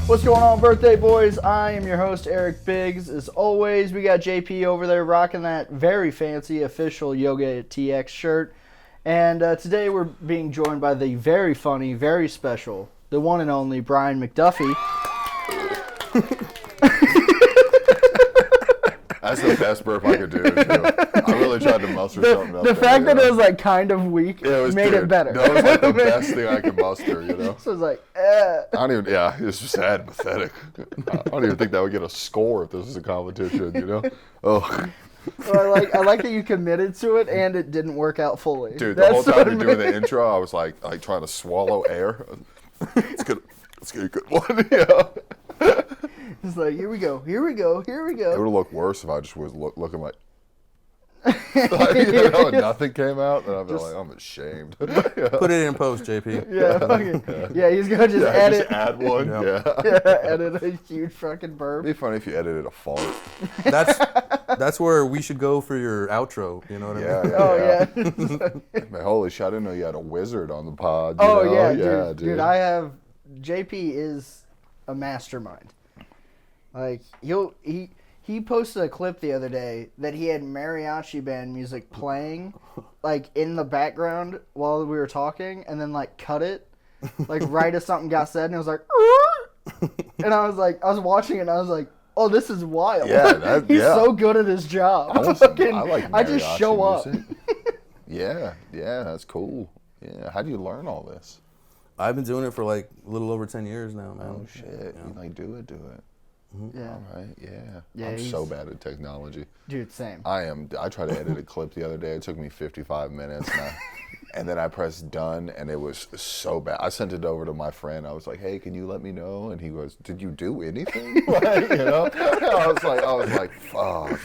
What's going on, birthday boys? I am your host, Eric Biggs. As always, we got JP over there rocking that very fancy official Yoga TX shirt. And today we're being joined by the very funny, very special, the one and only Brian Macduffee. That's the best burp I could do, too. I really tried to muster something up The there, fact that it was like kind of weak made it better. That was like the best thing I could muster, you know? So it was like, I don't even, yeah, it's just sad and pathetic. I don't even think that would get a score if this was a competition, you know? Oh. Well, I like that you committed to it and it didn't work out fully. Dude, the whole time you're doing the intro, I was like trying to swallow air. It's gonna be a good one, yeah. It's like, here we go. It would have looked worse if I just was looking like, nothing came out, and I'd be like, I'm ashamed. Yeah. Put it in post, JP. Yeah, he's gonna just edit. Just add one. Yeah, edit a huge fucking burp. It'd be funny if you edited a fart. That's where we should go for your outro. You know what I mean? Yeah. Man, holy shit! I didn't know you had a wizard on the pod. Dude. I have. JP is a mastermind. Like he posted a clip the other day that he had mariachi band music playing, like in the background while we were talking, and then like cut it, like right as something got said, and it was like, and I was watching it, and I was like, oh, this is wild. Yeah, he's so good at his job. I just show music. Up. yeah, that's cool. Yeah, how do you learn all this? I've been doing it for like a little over 10 years now, man. Oh shit! Yeah. You like do it. Mm-hmm. Yeah. All right. Yeah. I'm so bad at technology. Dude, same. I tried to edit a clip the other day. It took me 55 minutes, and then I pressed done, and it was so bad. I sent it over to my friend. I was like, "Hey, can you let me know?" And he goes, "Did you do anything?" Like, you know. I was like, "Fuck."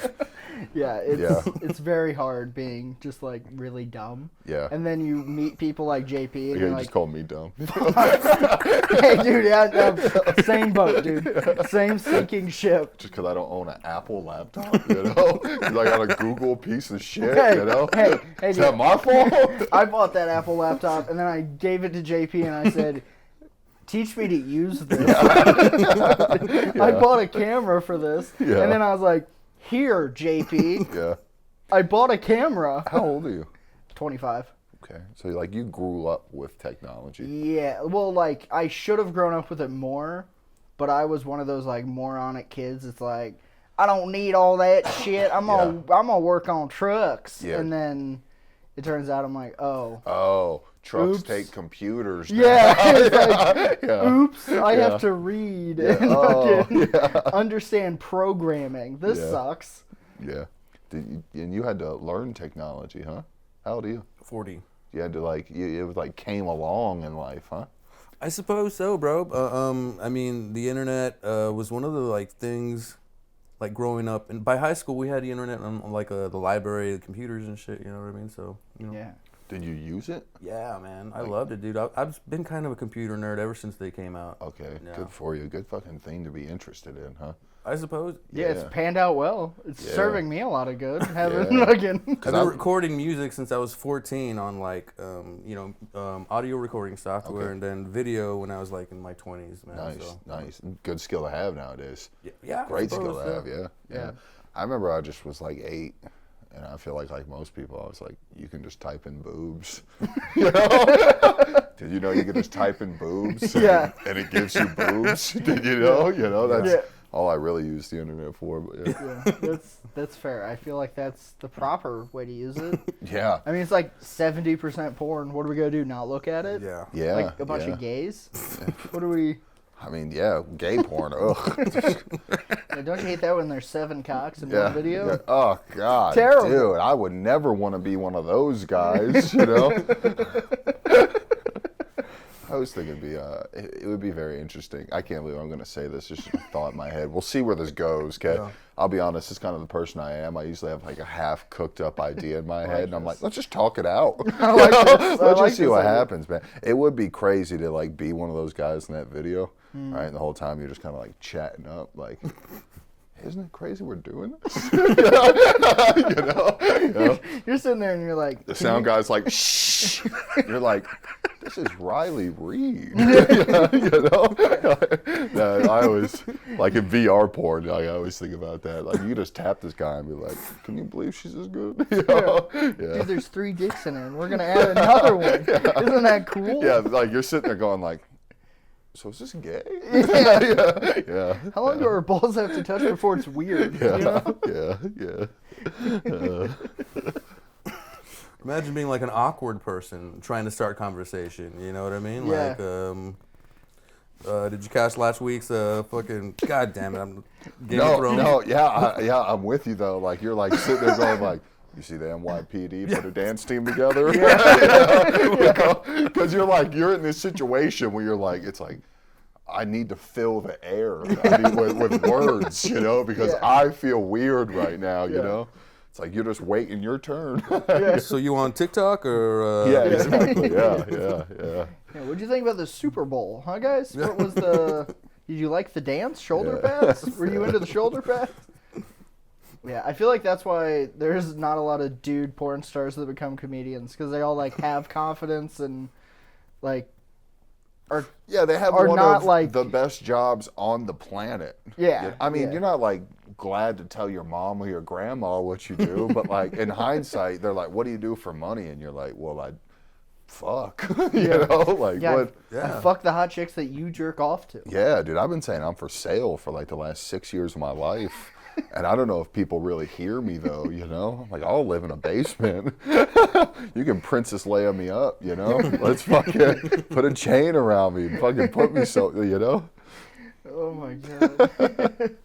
Yeah, it's very hard being just like really dumb. Yeah. And then you meet people like JP and you're like, just call me dumb. Hey, dude, same boat, dude. Same sinking ship. Just because I don't own an Apple laptop, you know? Because I got a Google piece of shit, you know? Hey, is that my fault? I bought that Apple laptop and then I gave it to JP and I said, teach me to use this. I bought a camera for this. Yeah. And then I was like, here, JP. Yeah. I bought a camera. How old are you? 25. Okay. So, like, you grew up with technology. Yeah. Well, like, I should have grown up with it more, but I was one of those, like, moronic kids. It's like, I don't need all that shit. I'm gonna work on trucks. Yeah. And then it turns out I'm like, oh. Oh. Trucks take computers now. Yeah, oops, I have to read and understand programming. This sucks. Yeah. And you had to learn technology, huh? How old are you? 40. You had to, it was like came along in life, huh? I suppose so, bro. I mean, the internet was one of the, like, things, like, growing up. And by high school, we had the internet on, like, the library, the computers and shit, you know what I mean? So, you know. Yeah. Did you use it? Yeah, man. I loved it, dude. I've been kind of a computer nerd ever since they came out. Okay, good for you. Good fucking thing to be interested in, huh? I suppose. Yeah, it's panned out well. It's serving me a lot of good. I've been recording music since I was 14 on audio recording software, and then video when I was like in my 20s, man. Nice. Good skill to have nowadays. Yeah. Great skill to have, yeah. I remember I just was like 8. And I feel like most people, I was like, you can just type in boobs. You know? Did you know you can just type in boobs? Yeah. And it gives you boobs? Did you know? You know, that's all I really use the internet for. But that's fair. I feel like that's the proper way to use it. Yeah. I mean, it's like 70% porn. What are we going to do, not look at it? Yeah. Yeah. Like a bunch of gays? What are we... I mean, yeah, gay porn. Ugh. Don't you hate that when there's 7 cocks in one video? Yeah. Oh, God. Terrible. Dude, I would never want to be one of those guys, you know? I was thinking it would be very interesting. I can't believe I'm going to say this. It's just a thought in my head. We'll see where this goes, okay? Yeah. I'll be honest, it's kind of the person I am. I usually have like a half cooked up idea in my head, and I'm like, let's just talk it out. Let's just see what happens, man. It would be crazy to like be one of those guys in that video, right? And the whole time you're just kind of like chatting up, like, isn't it crazy we're doing this? You know? You're sitting there and you're like... The sound guy's like, shh. You're like, this is Riley Reid. You know? No, I always, like in VR porn, like, I always think about that. Like, you just tap this guy and be like, can you believe she's as good? You know? Yeah. Dude, there's 3 dicks in her, and we're going to add another one. Yeah. Isn't that cool? Yeah, like, you're sitting there going like, so is this gay? Yeah. Yeah. How long do our balls have to touch before it's weird? Yeah, You know? yeah. Imagine being like an awkward person trying to start conversation. You know what I mean? Yeah. Like, did you catch last week's fucking? God damn it! I'm Game of Thrones. No, yeah, I'm with you though. Like, you're like sitting there going like, you see the NYPD put a dance team together? Because you're in this situation where you're like, it's like, I need to fill the air with words, you know, because I feel weird right now, you know. It's like you're just waiting your turn. So you on TikTok or? Yeah, exactly. Yeah. What'd you think about the Super Bowl, huh, guys? What was the? Did you like the dance? Shoulder pads? Were you into the shoulder pads? Yeah, I feel like that's why there's not a lot of dude porn stars that become comedians, because they all like have confidence and like they have are one not of like the best jobs on the planet. Yeah, I mean, you're not like glad to tell your mom or your grandma what you do, but like in hindsight, they're like, "What do you do for money?" And you're like, "Well, I fuck," you know, like what? I fuck the hot chicks that you jerk off to. Yeah, dude, I've been saying I'm for sale for like the last 6 years of my life. And I don't know if people really hear me though, you know? Like, I'll live in a basement. You can Princess Leia me up, you know? Let's fucking put a chain around me and fucking put me so, you know? Oh my god.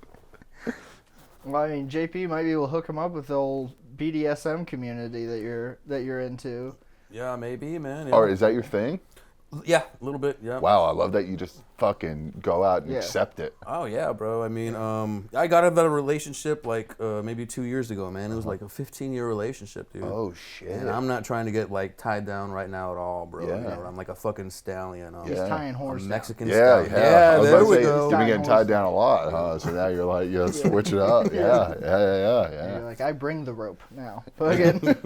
Well, I mean, JP might be able to hook him up with the old BDSM community that you're into. Yeah, maybe, man. Yeah. Or is that your thing? Yeah, a little bit. Yeah. Wow, I love that you just fucking go out and accept it. Oh yeah, bro. I mean, I got out of a relationship like maybe 2 years ago, man. It was like a 15-year relationship, dude. Oh shit. And I'm not trying to get like tied down right now at all, bro. Yeah. You know, I'm like a fucking stallion. He's tying horse. Mexican yeah, stallion. yeah. There we go. You've been getting tied down a lot, huh? So now you're like, switch it up. Yeah. You're like, I bring the rope now.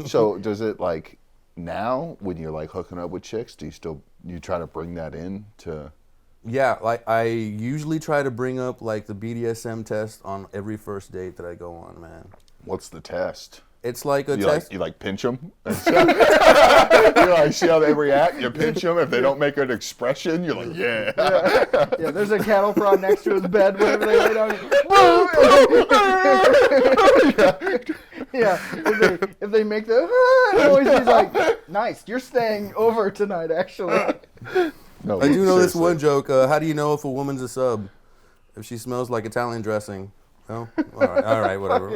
So does it like now when you're like hooking up with chicks, do you try to bring that in to? Yeah, like I usually try to bring up like the BDSM test on every first date that I go on, man. What's the test? It's like a test. You like pinch them? You like see how they react? You pinch them. If they don't make an expression, you're like, yeah. There's a cattle prod next to his bed whenever they lay down. If they make the noise, he's like, nice, you're staying over tonight, actually. No, I do know this one joke. How do you know if a woman's a sub? If she smells like Italian dressing. No? All right, whatever.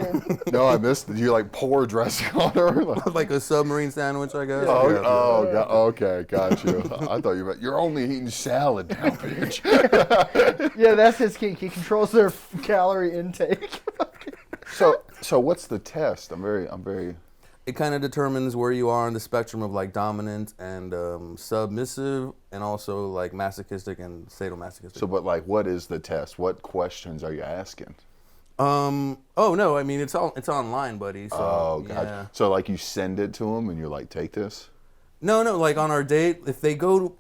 No, I missed it. You like pour dressing on her? Like a submarine sandwich, I guess. Okay, got you. I thought you meant you're only eating salad now, bitch. Yeah, that's his kink. He controls their calorie intake. So what's the test? I'm very. It kind of determines where you are on the spectrum of like dominant and submissive, and also like masochistic and sadomasochistic. So, but like, what is the test? What questions are you asking? Oh no, I mean it's online, buddy. So, God. Yeah. So like you send it to them and you're like, take this. No, like on our date, if we go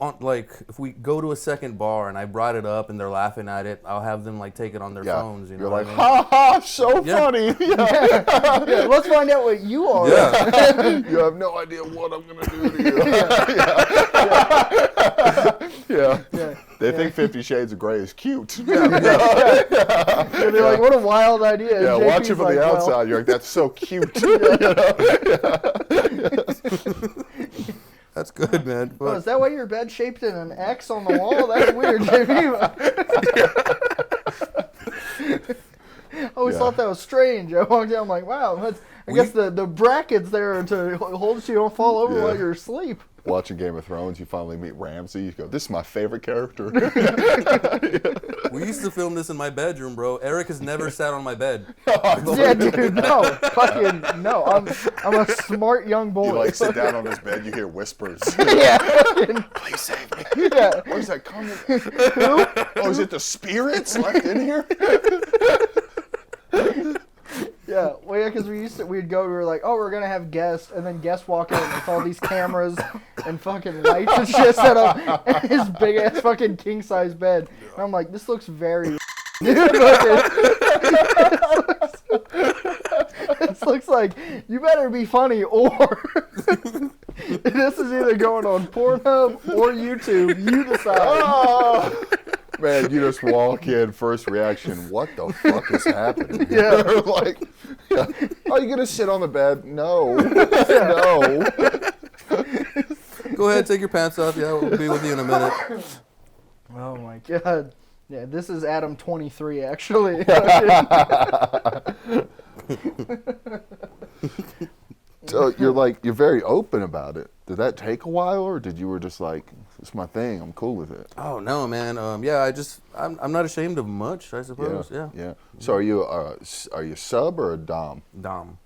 to a second bar and I brought it up and they're laughing at it, I'll have them like take it on their phones. You know, you're like, what I mean? ha ha, so funny. Yeah, let's find out what you are. Yeah. You have no idea what I'm gonna do to you. Yeah. They think 50 Shades of Grey is cute. They're like, what a wild idea. Yeah, JP's watch it from the outside. You're like, that's so cute. You know? That's good, man. Oh, is that why your bed's shaped in an X on the wall? That's weird, JP. I always thought that was strange. I walked in, I'm like, wow, I guess the brackets there to hold so you don't fall over while you're asleep. Watching Game of Thrones, you finally meet Ramsay. You go, this is my favorite character. We used to film this in my bedroom, bro. Eric has never sat on my bed. Yeah, dude, no. Fucking no. I'm a smart young boy. You like sit down on his bed, you hear whispers. Yeah. Please save me. Yeah. Where's that coming? Who? Oh, is it the spirits left in here? Yeah, well, yeah, because we were like, oh, we're gonna have guests, and then guests walk in with all these cameras and fucking lights and shit set up, and his big ass fucking king size bed, and I'm like, this looks very This looks like you better be funny, or this is either going on Pornhub or YouTube. You decide. Oh, man, you just walk in, first reaction, what the fuck is happening? Yeah. Like, yeah. Are you going to sit on the bed? No. No. Go ahead, take your pants off. Yeah, we'll be with you in a minute. Oh my god. Yeah, this is Adam 23 actually. So you're very open about it. Did that take a while, or did you were just like, it's my thing, I'm cool with it? Oh no, man. Yeah, I'm not ashamed of much, I suppose. Yeah. So are you a sub or a dom? Dom.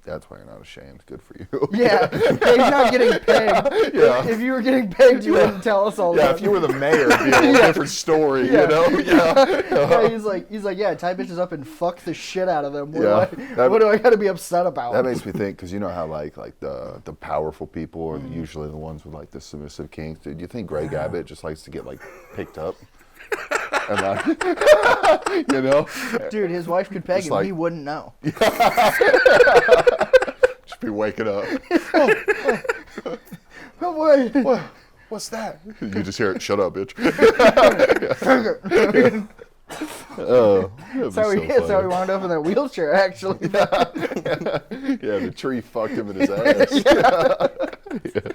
That's why you're not ashamed. Good for you. Yeah, he's not getting pegged. Yeah. If you were getting pegged, you wouldn't tell us all Yeah, that. if you were the mayor, it'd be a whole different story, Yeah. you know? Yeah. Yeah, he's like, yeah, tie bitches up and fuck the shit out of them. Yeah. What do I got to be upset about? That makes me think, because you know how like the powerful people are usually the ones with like the submissive kinks. Do you think Greg Abbott just likes to get like picked up? And like, you know? Dude, his wife could peg It's him. like- He wouldn't know. Just be waking up. Oh, boy. What's that? You just hear it. Shut up, bitch. Oh, That's how he wound up in that wheelchair, actually. Yeah, the tree fucked him in his ass. Yeah.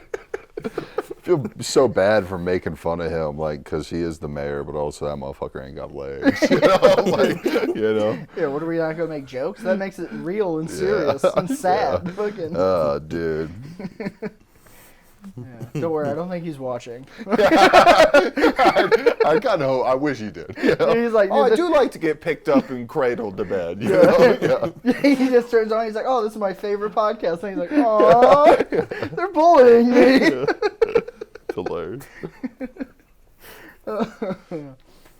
I feel so bad for making fun of him, like, because he is the mayor, but also that motherfucker ain't got legs. You know, like, you know. Yeah, what are we not gonna make jokes? That makes it real and serious and sad. Fucking. Oh, dude. Yeah. Don't worry, I don't think he's watching. I kind of hope. I wish he did. You know? He's like, oh, I dude, do like to get picked up and cradled to bed. You know? Yeah. he just turns on. He's like, "Oh, this is my favorite podcast." And he's like, "Oh, they're bullying me." It's hilarious.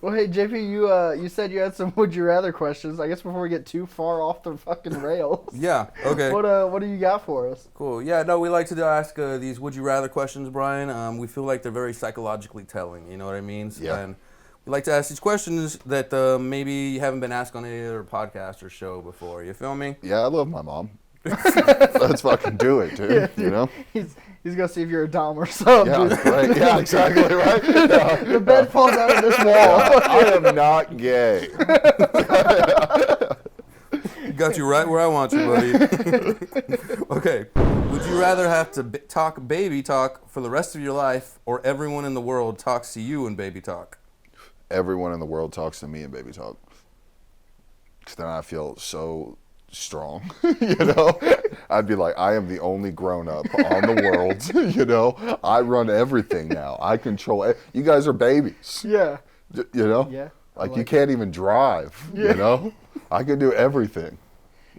Well, hey JP, you said you had some would you rather questions. I guess before we get too far off the fucking rails. Yeah. Okay. What do you got for us? Cool. Yeah. No, we like to ask these would you rather questions, Brian. We feel like they're very psychologically telling. You know what I mean? Yeah. And we like to ask these questions that maybe you haven't been asked on any other podcast or show before. You feel me? Yeah, I love my mom. Let's fucking do it, dude. Yeah, You know? He's gonna see if you're a dom or something. Yeah, Dude. right. Yeah, exactly right. Yeah. The bed falls out of this wall. I am not gay. Got you right where I want you, buddy. Okay. Would you rather have to talk baby talk for the rest of your life, or everyone in the world talks to you in baby talk? Everyone in the world talks to me in baby talk. Because then I feel so strong, you know? I'd be like, I am the only grown-up on the world, you know? I run everything now. I control it. You guys are babies, Yeah. you know? Yeah. Like, you can't even drive, you know? I can do everything.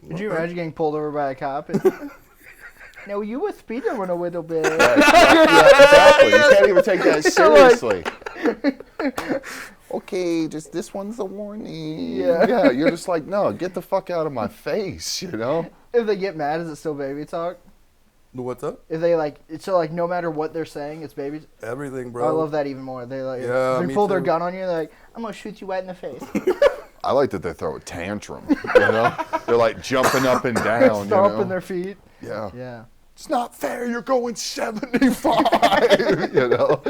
Could you imagine getting pulled over by a cop? No, you were speeding a little bit. Yeah, exactly. You can't even take that seriously. Okay, just this one's a warning. Yeah. Yeah, you're just like, no, get the fuck out of my face, you know? If they get mad, is it still baby talk? What's up? If they no matter what they're saying, it's baby. Everything, bro. I love that even more. They Yeah, they me pull their too. gun on you. They're like, I'm gonna shoot you right in the face. I like that they throw a tantrum, you know? They're like jumping up and down, Stomping you know? their feet. Yeah. Yeah. It's not fair, you're going 75, you know?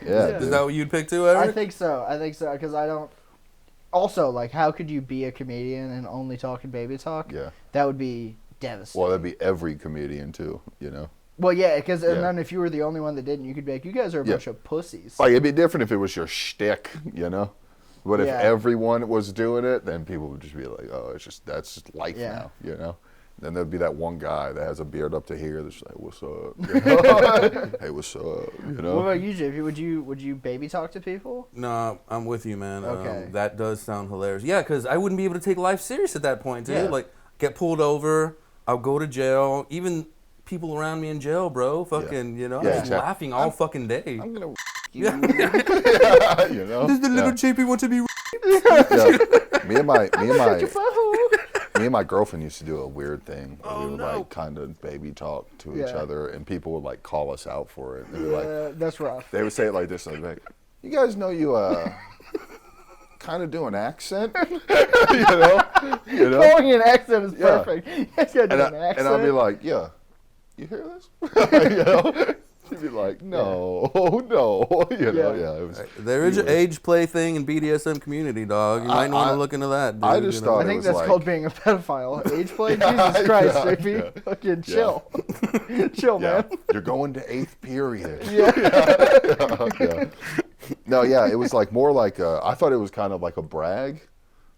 Yeah. Is dude. that what you'd pick too, Eric? I think so, because I don't. Also, like, how could you be a comedian and only talk in baby talk? Yeah. That would be devastating. Well, that'd be every comedian too, you know? Well, yeah, because Yeah. and then if you were the only one that didn't, you could be like, you guys are a Yeah. bunch of pussies. Like, it'd be different if it was your shtick, you know? But if Yeah. everyone was doing it, then people would just be like, oh, that's just life Yeah. now, you know? Then there'd be that one guy that has a beard up to here that's like, what's up? You know? Hey, what's up? You know? What about you, JP? Would you baby talk to people? No, I'm with you, man. Okay. That does sound hilarious. Yeah, because I wouldn't be able to take life serious at that point, dude. Yeah. Like, get pulled over, I'll go to jail. Even people around me in jail, bro. Fucking, you know, Yeah, just exactly. laughing all fucking day. I'm gonna you. Yeah. Yeah, you know? Does the little Yeah. JP want to be? Yeah. Me and my girlfriend used to do a weird thing. Where Oh, we would no. like kind of baby talk to each Yeah. other, and people would like call us out for it. They would, like, That's rough. they would say it like this, like, you guys know you kind of do an accent, you know? Calling an accent is perfect. You guys gotta do an accent. And I'll be like, yeah, you hear this? You know? She'd be like, no, no, you know, It was, there is an age play thing in BDSM community, dog. You might want to look into that, dude. I just thought I think that's called being a pedophile. Age play? Jesus Christ, JP. Fucking chill. Chill, man. You're going to 8th period. Yeah. No, it was like more like I thought it was kind of like a brag.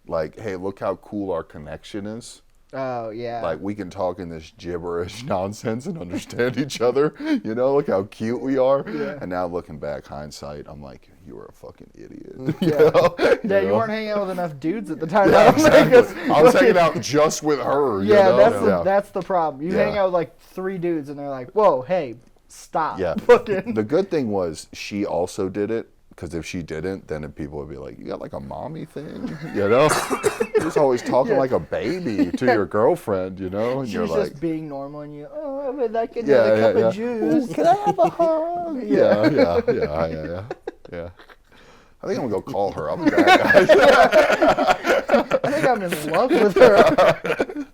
Like, hey, look how cool our connection is. Oh, yeah. Like, we can talk in this gibberish nonsense and understand each other. You know, look how cute we are. Yeah. And now looking back, hindsight, I'm like, you were a fucking idiot. You weren't hanging out with enough dudes at the time. Yeah, exactly. I was hanging out just with her. You know? That's the problem. You hang out with like 3 dudes and they're like, whoa, hey, stop. Yeah. The good thing was she also did it. Because if she didn't, then people would be like, you got like a mommy thing, you know? You're just always talking like a baby to your girlfriend, you know? And She's you're just being normal and you, I would like another cup of juice. Ooh, can I have a hug? Yeah. I think I'm going to go call her. I'll be back, guys. I think I'm in love with her.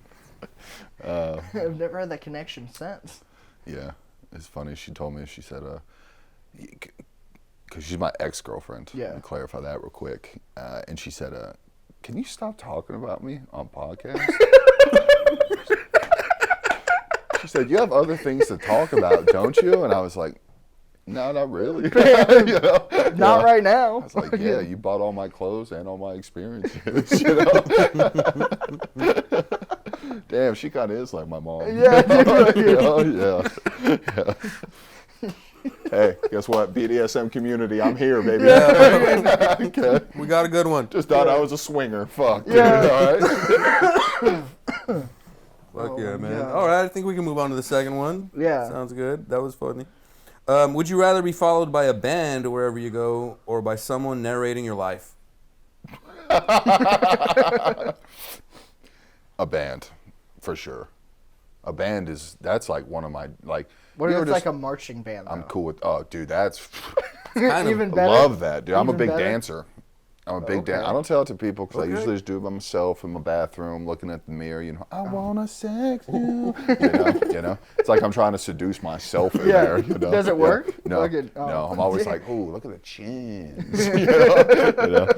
I've never had that connection since. Yeah. It's funny. She told me, she said, because she's my ex-girlfriend. Yeah. Let me clarify that real quick. And she said, can you stop talking about me on podcasts? She said, you have other things to talk about, don't you? And I was like, no, not really. You know? Not right now. I was like, yeah, you bought all my clothes and all my experiences, you know? Damn, she kind of is like my mom. Yeah, yeah. Hey, guess what? BDSM community, I'm here, baby. Yeah, Okay. we got a good one. Just thought I was a swinger. Fuck. Yeah. Dude, all right. Fuck yeah, man. God. All right, I think we can move on to the second one. Yeah. Sounds good. That was funny. Would you rather be followed by a band wherever you go or by someone narrating your life? A band, for sure. A band that's like one of my, like. What if it's like a marching band, though? I'm cool with, oh, dude, that's. Even better? Love that, dude. I'm a Even big better? dancer. I'm a big dancer. I don't tell it to people because I usually just do it by myself in my bathroom, looking at the mirror. You know, I wanna sex you. You know. It's like I'm trying to seduce myself in there. You know. Does it work? No, no. I'm always like, ooh, look at the chins. You know.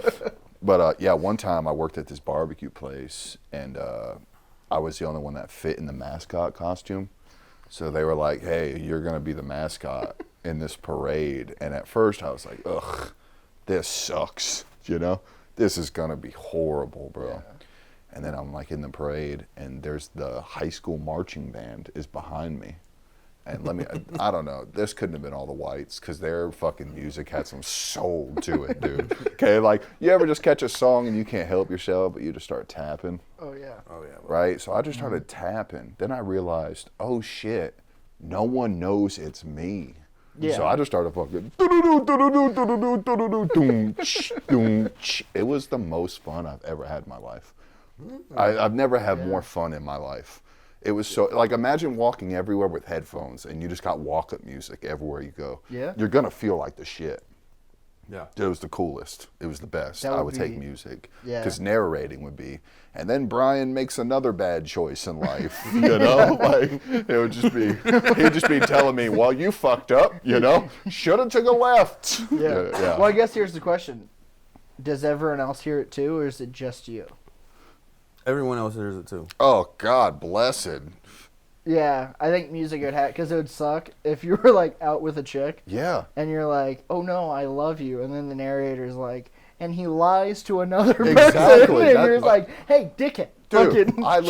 But one time I worked at this barbecue place, and I was the only one that fit in the mascot costume. So they were like, hey, you're gonna be the mascot in this parade. And at first I was like, ugh, this sucks. You know, this is gonna be horrible, bro. Yeah. And then I'm like in the parade, and there's the high school marching band is behind me. And I don't know, this couldn't have been all the whites, because their fucking music had some soul to it, dude. Okay, like, you ever just catch a song and you can't help yourself, but you just start tapping? Oh, yeah. Right? So I just started tapping. Then I realized, oh shit, no one knows it's me. Yeah. So I just started fucking. It was the most fun I've ever had in my life. I've never had more fun in my life. It was so, like, imagine walking everywhere with headphones and you just got walk-up music everywhere you go. Yeah. You're going to feel like the shit. Yeah. It was the coolest. It was the best. I would take music. Yeah. Because narrating would be, and then Brian makes another bad choice in life, you know? Like, it would just be, he'd just be telling me, well, you fucked up, you know? Should have took a left. Yeah. Well, I guess here's the question. Does everyone else hear it too, or is it just you? Everyone else hears it too. Oh, God, blessed. Yeah, I think music would have, because it would suck if you were, like, out with a chick. Yeah. And you're like, oh, no, I love you. And then the narrator's like, and he lies to another person. Exactly. And you're like, hey, dickhead. Dude, I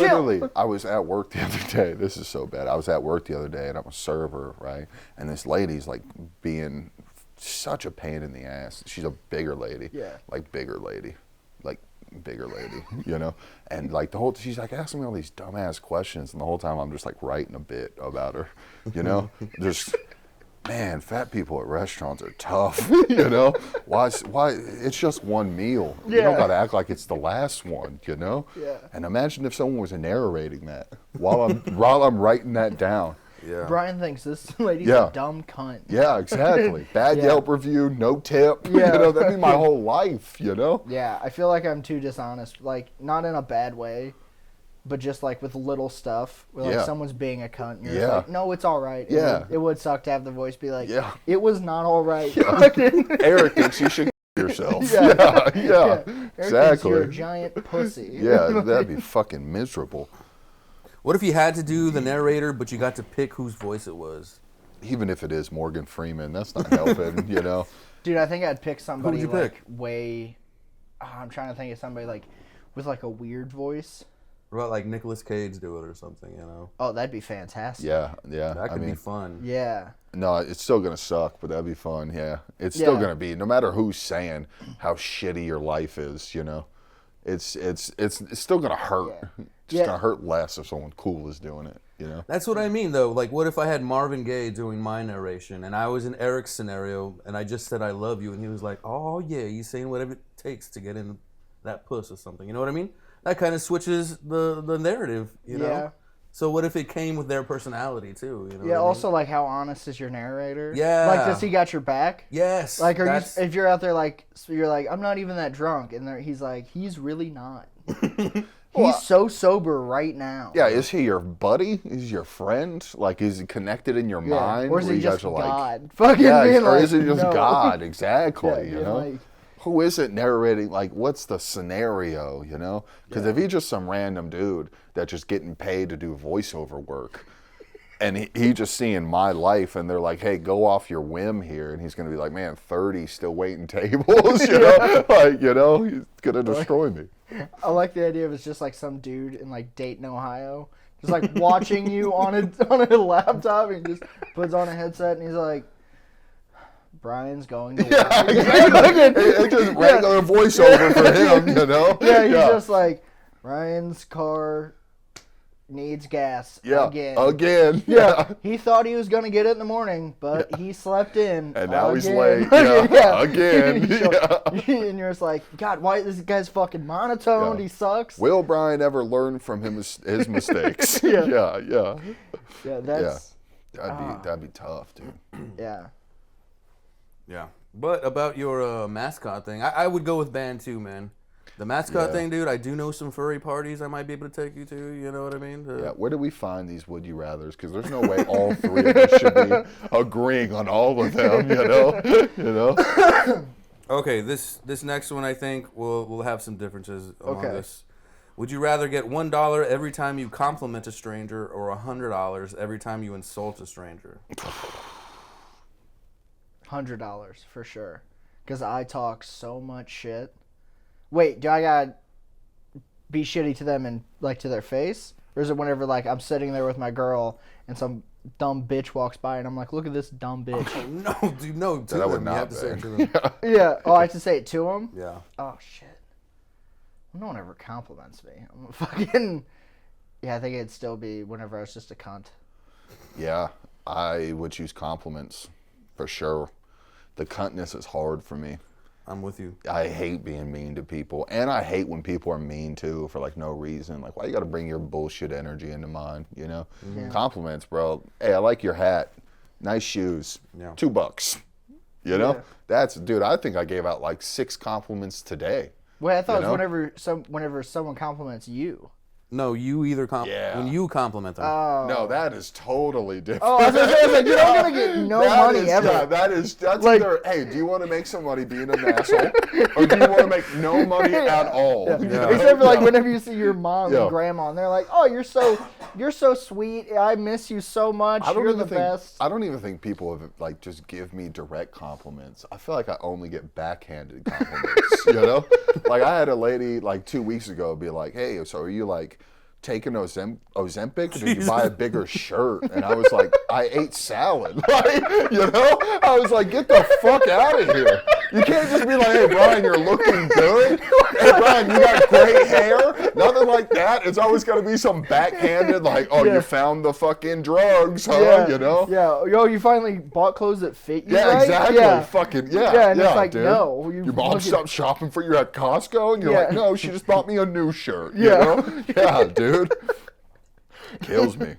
was at work the other day. This is so bad. I was at work the other day, and I'm a server, right? And this lady's, like, being such a pain in the ass. She's a bigger lady. Yeah. Like, bigger lady, you know? And, like, she's, like, asking me all these dumbass questions, and the whole time I'm just, like, writing a bit about her, you know? Just, man, fat people at restaurants are tough, you know? Why, it's just one meal. Yeah. You don't got to act like it's the last one, you know? Yeah. And imagine if someone was narrating that while I'm writing that down. Yeah. Brian thinks this lady's Yeah. a dumb cunt. Yeah, exactly. Bad Yeah. Yelp review, no tip. Yeah. You know, that'd be my whole life, you know? Yeah, I feel like I'm too dishonest. Like, not in a bad way, but just like with little stuff. Where like Yeah. someone's being a cunt. And you're Yeah. just like, no, it's all right. Yeah. It would suck to have the voice be like, Yeah. it was not all right. Eric thinks you should yourself. Yeah. Yeah. Eric thinks Exactly. you're a giant pussy. Yeah, that'd be fucking miserable. What if you had to do the narrator, but you got to pick whose voice it was? Even if it is Morgan Freeman, that's not helping, you know? Dude, I think I'd pick somebody you like pick? way. I'm trying to think of somebody like with like a weird voice. What about like Nicolas Cage do it or something, you know? Oh, that'd be fantastic. Yeah. That could be fun. Yeah. No, it's still going to suck, but that'd be fun, yeah. It's still Yeah. going to be, no matter who's saying how shitty your life is, you know? It's still going to hurt. Yeah. It's Yeah. going to hurt less if someone cool is doing it, you know? That's what I mean, though. Like, what if I had Marvin Gaye doing my narration, and I was in Eric's scenario, and I just said I love you, and he was like, oh, yeah, he's saying whatever it takes to get in that puss or something. You know what I mean? That kind of switches the narrative, you know? Yeah. So what if it came with their personality, too? You know Yeah. what I Also, mean? like, how honest is your narrator? Yeah. Like, does he got your back? Yes. Like, that's- if you're out there like, so you're like, I'm not even that drunk, and he's like, he's really not. He's so sober right now. Yeah, is he your buddy? Is he your friend? Like, is he connected in your Yeah. mind? Or is where he you guys just are like- God? Fucking Yeah, being or like, is it just no. God? Exactly, Yeah, you being know? like- Who is it narrating? Like, what's the scenario, you know? Because if he's just some random dude that's just getting paid to do voiceover work, and he just seeing my life, and they're like, hey, go off your whim here, and he's going to be like, man, 30 still waiting tables, you know? Like, you know, he's going to destroy me. I like the idea of it's just like some dude in like Dayton, Ohio, just like watching you on a laptop, and he just puts on a headset and he's like, Brian's going to work. Yeah, exactly. It's just regular voiceover for him, you know? Yeah, he's just like, Ryan's car needs gas again. Again. Yeah, he thought he was going to get it in the morning, but he slept in. And now he's again. late. Yeah, again. And you're just like, God, why this guy's fucking monotoned? Yeah. He sucks. Will Brian ever learn from his mistakes? Yeah. Yeah. That's That'd be tough, dude. yeah. Yeah. But about your mascot thing, I would go with band too, man. The mascot Yeah. thing, dude, I do know some furry parties I might be able to take you to, you know what I mean? Yeah, where do we find these would you rathers? Because there's no way all three of us should be agreeing on all of them, you know? You know? Okay, this next one I think we'll have some differences on Okay. this. Would you rather get $1 every time you compliment a stranger or $100 every time you insult a stranger? $100 for sure. Because I talk so much shit. Wait, do I gotta be shitty to them and like to their face? Or is it whenever like I'm sitting there with my girl and some dumb bitch walks by and I'm like, look at this dumb bitch. No, dude, no. To That would them. You not have to say it be. to them. Yeah. Oh, I have to say it to him? Yeah. Oh shit. No one ever compliments me. I'm fucking. Yeah, I think it'd still be whenever I was just a cunt. Yeah, I would choose compliments for sure. The cuntness is hard for me. I'm with you. I hate being mean to people, and I hate when people are mean too for like no reason. Like, why you got to bring your bullshit energy into mine? You know, compliments, bro. Hey, I like your hat. Nice shoes. Yeah. $2. You know, Yeah. that's dude. I think I gave out like 6 compliments today. Wait, I thought You it was know? whenever someone compliments you. No, you either Yeah. when you compliment them. Oh. No, that is totally different. Oh, I was gonna say, I was like, you're not gonna get no That money is- ever. Yeah, that's Like- either, hey, do you want to make some money being an asshole? Or do you want to make no money at all? Yeah. You know? Except for like Yeah. whenever you see your mom Yeah. and grandma, and they're like, "Oh, you're so sweet. I miss you so much. I don't You're even the think best." I don't even think people have like just give me direct compliments. I feel like I only get backhanded compliments. You know, like I had a lady like 2 weeks ago be like, "Hey, so are you like taking Ozempic, or did you buy a bigger shirt?" And I was like, "I ate salad." Like, you know, I was like, "Get the fuck out of here." You can't just be like, "Hey, Brian, you're looking good. Hey, Brian, you got great hair." Nothing like that. It's always got to be some backhanded, like, "Oh, Yeah. you found the fucking drugs, huh?" Yeah, You know? Yeah. Yo, you finally bought clothes that fit you. Yeah, right? exactly. Yeah. Fucking yeah. Yeah, and it's like, dude. no, Your you mom fucking- stopped shopping for you at Costco, and you're Yeah. like, "No, she just bought me a new shirt." Yeah. You know? Yeah, dude. Kills me.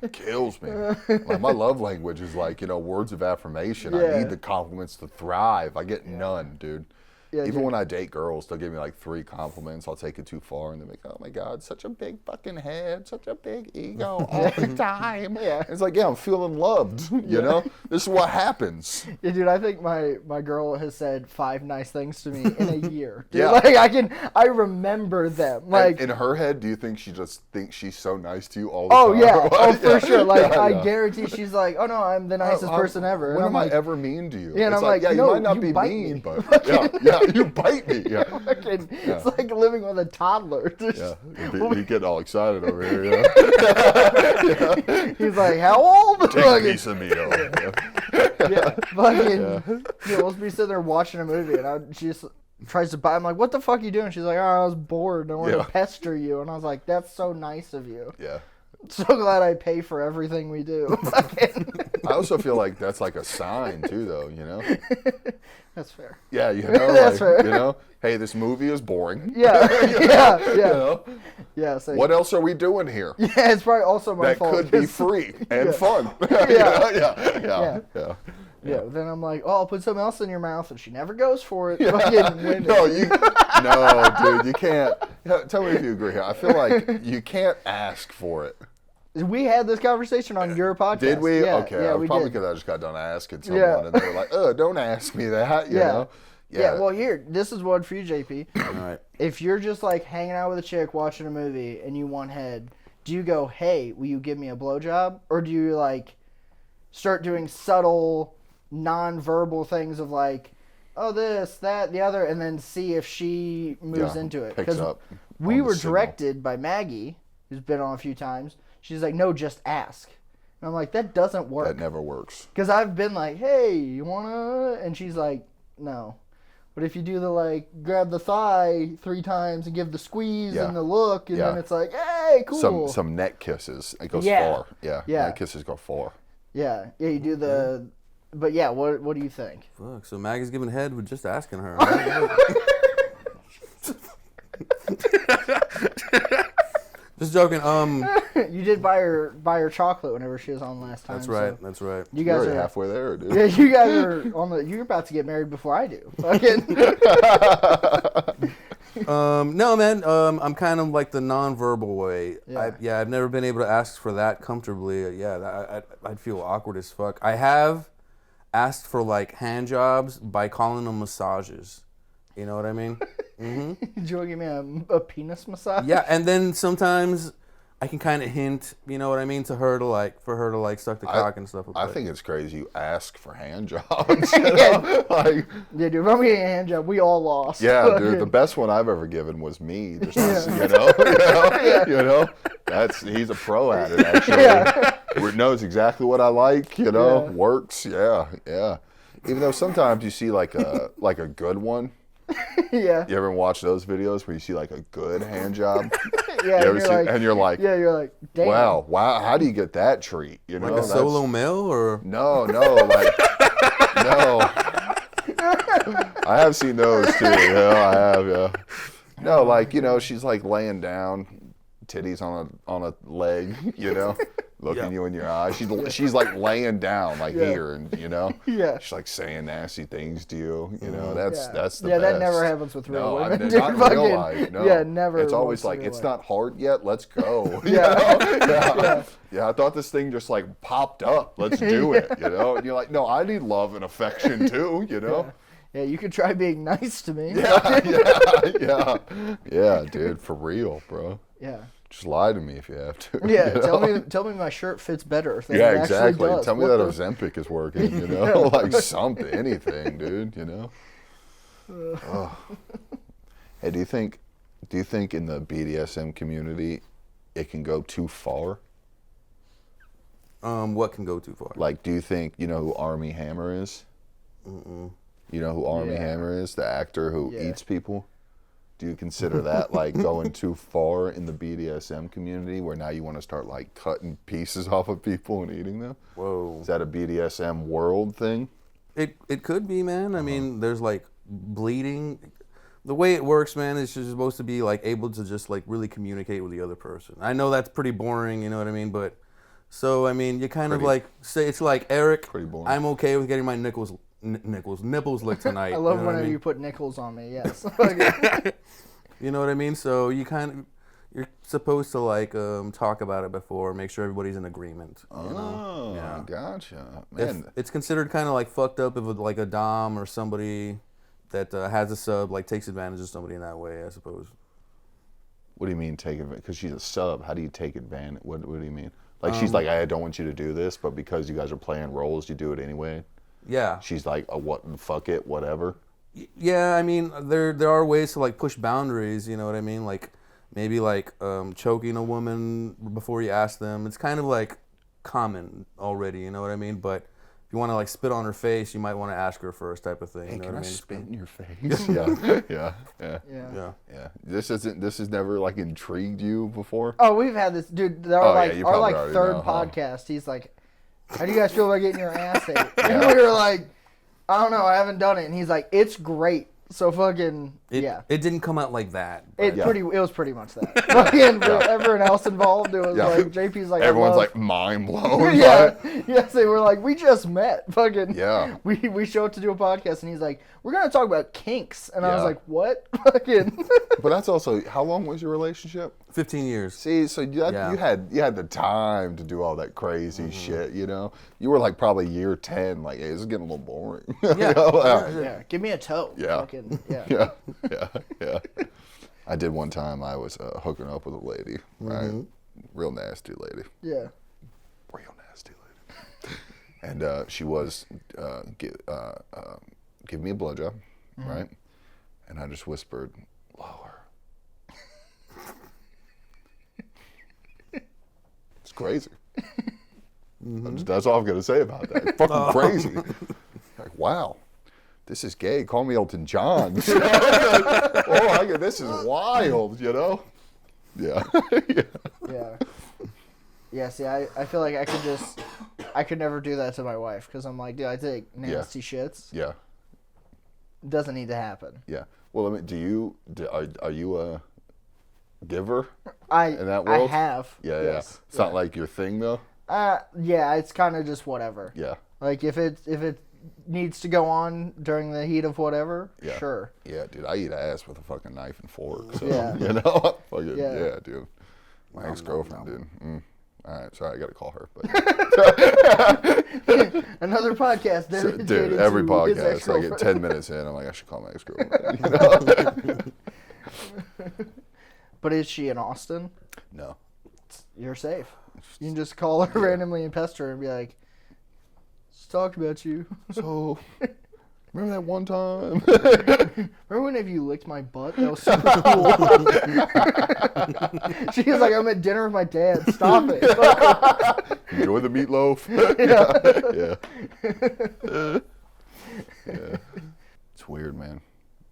Like, my love language is like, words of affirmation. I need the compliments to thrive. I get none, dude. Yeah, Even dude. when I date girls, they'll give me like 3 compliments. I'll take it too far, and they're like, "Oh my God, such a big fucking head, such a big ego all the time." Yeah. It's like, yeah, I'm feeling loved. You know, this is what happens. Yeah, dude, I think my girl has said 5 nice things to me in a year. Dude, Yeah. like I remember them. Like in her head, do you think she just thinks she's so nice to you all the oh time? yeah, oh for Yeah. sure. Like Yeah, I yeah. guarantee she's like, oh no, I'm the nicest person ever. When And am I'm like, I ever mean to you? Yeah, and It's I'm like, yeah, no, you might not you be bite mean, me. but yeah, you bite me. Yeah. fucking, it's like living with a toddler. Just, Yeah, you get all excited over here. Yeah. He's like, how old? Take a piece of me. Yeah, fucking. Yeah, we'll be sitting there watching a movie, and she just tries to buy. I'm like, what the fuck are you doing? She's like, oh, I was bored. And I wanted to pester you, and I was like, that's so nice of you. Yeah. So glad I pay for everything we do. I also feel like that's like a sign too, though. You know. That's fair. Yeah, you know. That's like, fair. You know. Hey, this movie is boring. Yeah, yeah. You know? Yeah. So, What else are we doing here? Yeah, it's probably also my That fault. could be 'cause- free and fun. Yeah. Yeah. Yeah, then I'm like, oh, I'll put something else in your mouth, and she never goes for it. Fucking women. No, dude, you can't. Tell me if you agree here. I feel like you can't ask for it. We had this conversation on your podcast. Did we? Yeah, Okay, yeah, we probably did. because I just got done asking someone, and they were like, "Oh, don't ask me that." You know? Yeah. Well, here, this is one for you, JP. All right. If you're just like hanging out with a chick watching a movie and you want head, do you go, "Hey, will you give me a blowjob?" Or do you like start doing subtle, non-verbal things of like, "Oh, this, that, the other," and then see if she moves into it? Picks up. We on the were signal. directed by Maggie, who's been on a few times. She's like, "No, just ask." And I'm like, "That doesn't work." That never works. Because I've been like, "Hey, you wanna?" And she's like, "No." But if you do the like, grab the thigh 3 times and give the squeeze and the look, and then it's like, "Hey, cool." Some neck kisses. It goes Yeah. far. Yeah. Yeah. Neck kisses go far. Yeah, you do the. But yeah, what do you think? Fuck. So Maggie's giving head with just asking her. Just joking. You did buy her chocolate whenever she was on last time. That's right. So that's right. you You're guys already are halfway there, dude. Yeah, you guys are on the. You're about to get married before I do. Fucking. No, man. I'm kind of like the non-verbal way. Yeah. I've never been able to ask for that comfortably. Yeah, I'd feel awkward as fuck. I have asked for like hand jobs by calling them massages. You know what I mean? Do you want to give me a penis massage? Yeah, and then sometimes I can kind of hint, you know what I mean, for her to like suck the cock and stuff. I think it's crazy you ask for hand jobs. You know? Like, Yeah, dude. If I'm getting a hand job, we all lost. yeah, dude. The best one I've ever given was me. Just he's a pro at it. Actually, knows exactly what I like. You know, works. Yeah. Even though sometimes you see like a good one. Yeah. You ever watch those videos where you see like a good hand job? Yeah. And you're like, yeah, you're like, damn. wow, how do you get that treat? You know, like a solo male or No, like no. I have seen those too. Yeah, I have. Yeah. No, like she's like laying down, titties on a leg. Looking you in your eyes. She's like laying down like here, and Yeah. she's like saying nasty things to you. That's the best. that never happens with real women. Not dude, in fucking, real life. No. Yeah, never. It's always once in like real it's life. not hard yet. Let's go. Yeah. Yeah, I thought this thing just like popped up. Let's do it. And you're like, no, I need love and affection too. Yeah, you could try being nice to me. Yeah, dude, for real, bro. Yeah. Just lie to me if you have to. Yeah, tell me my shirt fits better. Than Yeah, it actually exactly. does. Tell me What that the- Ozempic is working, like something, anything, dude, Oh. Hey, do you think in the BDSM community it can go too far? what can go too far? Like, do you think you know who Armie Hammer is? You know who Armie Hammer is, the actor who eats people? Do you consider that like going too far in the BDSM community where now you want to start like cutting pieces off of people and eating them? Whoa. Is that a BDSM world thing? It could be, man. I mean, there's like bleeding. The way it works, man, is you're supposed to be like able to just like really communicate with the other person. I know that's pretty boring, you know what I mean? But So I mean, you kind of Pretty- like say it's like Eric. Pretty boring. I'm okay with getting my nipples licked tonight. I love you know what whenever I mean? you put nickels on me. Yes. You know what I mean? So you're supposed to like talk about it before, make sure everybody's in agreement. You know? Oh, Yeah. gotcha. If Man, it's considered kind of like fucked up if like a dom or somebody that has a sub like takes advantage of somebody in that way, I suppose. what do you mean take advantage? Because she's a sub. How do you take advantage? What do you mean? Like she's like, I don't want you to do this, but because you guys are playing roles, you do it anyway. Yeah. She's like, what? Fuck it, whatever. Yeah, I mean, there are ways to like push boundaries. You know what I mean? Like maybe like choking a woman before you ask them. It's kind of like common already. You know what I mean? But if you want to like spit on her face, you might want to ask her first, type of thing. Hey, you know can what I I mean? spit in your face? Yeah. Yeah. Yeah. This has never like intrigued you before. Oh, we've had this dude. Our Oh, yeah, like you our probably like already third know, huh? podcast. He's like, "How do you guys feel about getting your ass ate?" And we were like, "I don't know. I haven't done it." And he's like, "It's great." So fucking yeah. It didn't come out like that. but- It Yeah. It was pretty much that. Fucking for everyone else involved, it was Yeah. like JP's like Everyone's I love, like mind blown. yeah, yes, they were like, we just met. Fucking Yeah. We show up to do a podcast, and he's like, we're gonna talk about kinks, and I was Yeah. like, what? Fucking But that's also, how long was your relationship? 15 years. See, so you had the time to do all that crazy shit, you know? You were like probably year 10, like, hey, this is getting a little boring. You Yeah. know? yeah, give me a toe. Yeah. Fucking, yeah. Yeah. I did one time, I was hooking up with a lady, right? Real nasty lady. Yeah. Real nasty lady. And she was give me a blowjob, right? And I just whispered, lower. It's crazy. That's all I'm gonna say about that. It's fucking crazy. Like, wow, this is gay. Call me Elton John. This is wild, you know? Yeah. Yeah. Yeah, see, I feel like I could never do that to my wife, because I'm like, dude, I take nasty shits. Yeah. It doesn't need to happen. Yeah. Well, I mean, are you a giver I in that world? I have. Yeah, yes. yeah. It's not like your thing, though? Yeah, it's kind of just whatever. Yeah. Like, if it needs to go on during the heat of whatever, Yeah. sure. Yeah, dude, I eat ass with a fucking knife and fork. So, Yeah. you know? Fucking, Yeah. yeah, dude. My ex-girlfriend, dude. All right, sorry, I got to call her. But Another podcast. So, dedicated dude, every to his podcast, I get ex-girlfriend. 10 minutes in, I'm like, I should call my ex-girlfriend. You know? But is she in Austin? No. You're safe. You can just call her randomly and pester her and be like, "Just talked about you. So, remember that one time? Remember whenever you licked my butt? That was so cool." She was like, "I'm at dinner with my dad. Stop it." Enjoy the meatloaf. Yeah. It's weird, man.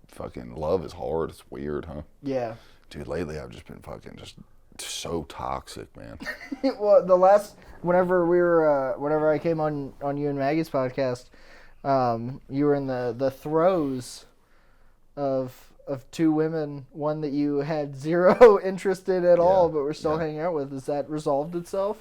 Fucking love is hard. It's weird, huh? Yeah. Dude, lately I've just been fucking just so toxic, man. Well, whenever I came on you and Maggie's podcast, you were in the throes of two women, one that you had zero interest in at all, but were still hanging out with. Has that resolved itself?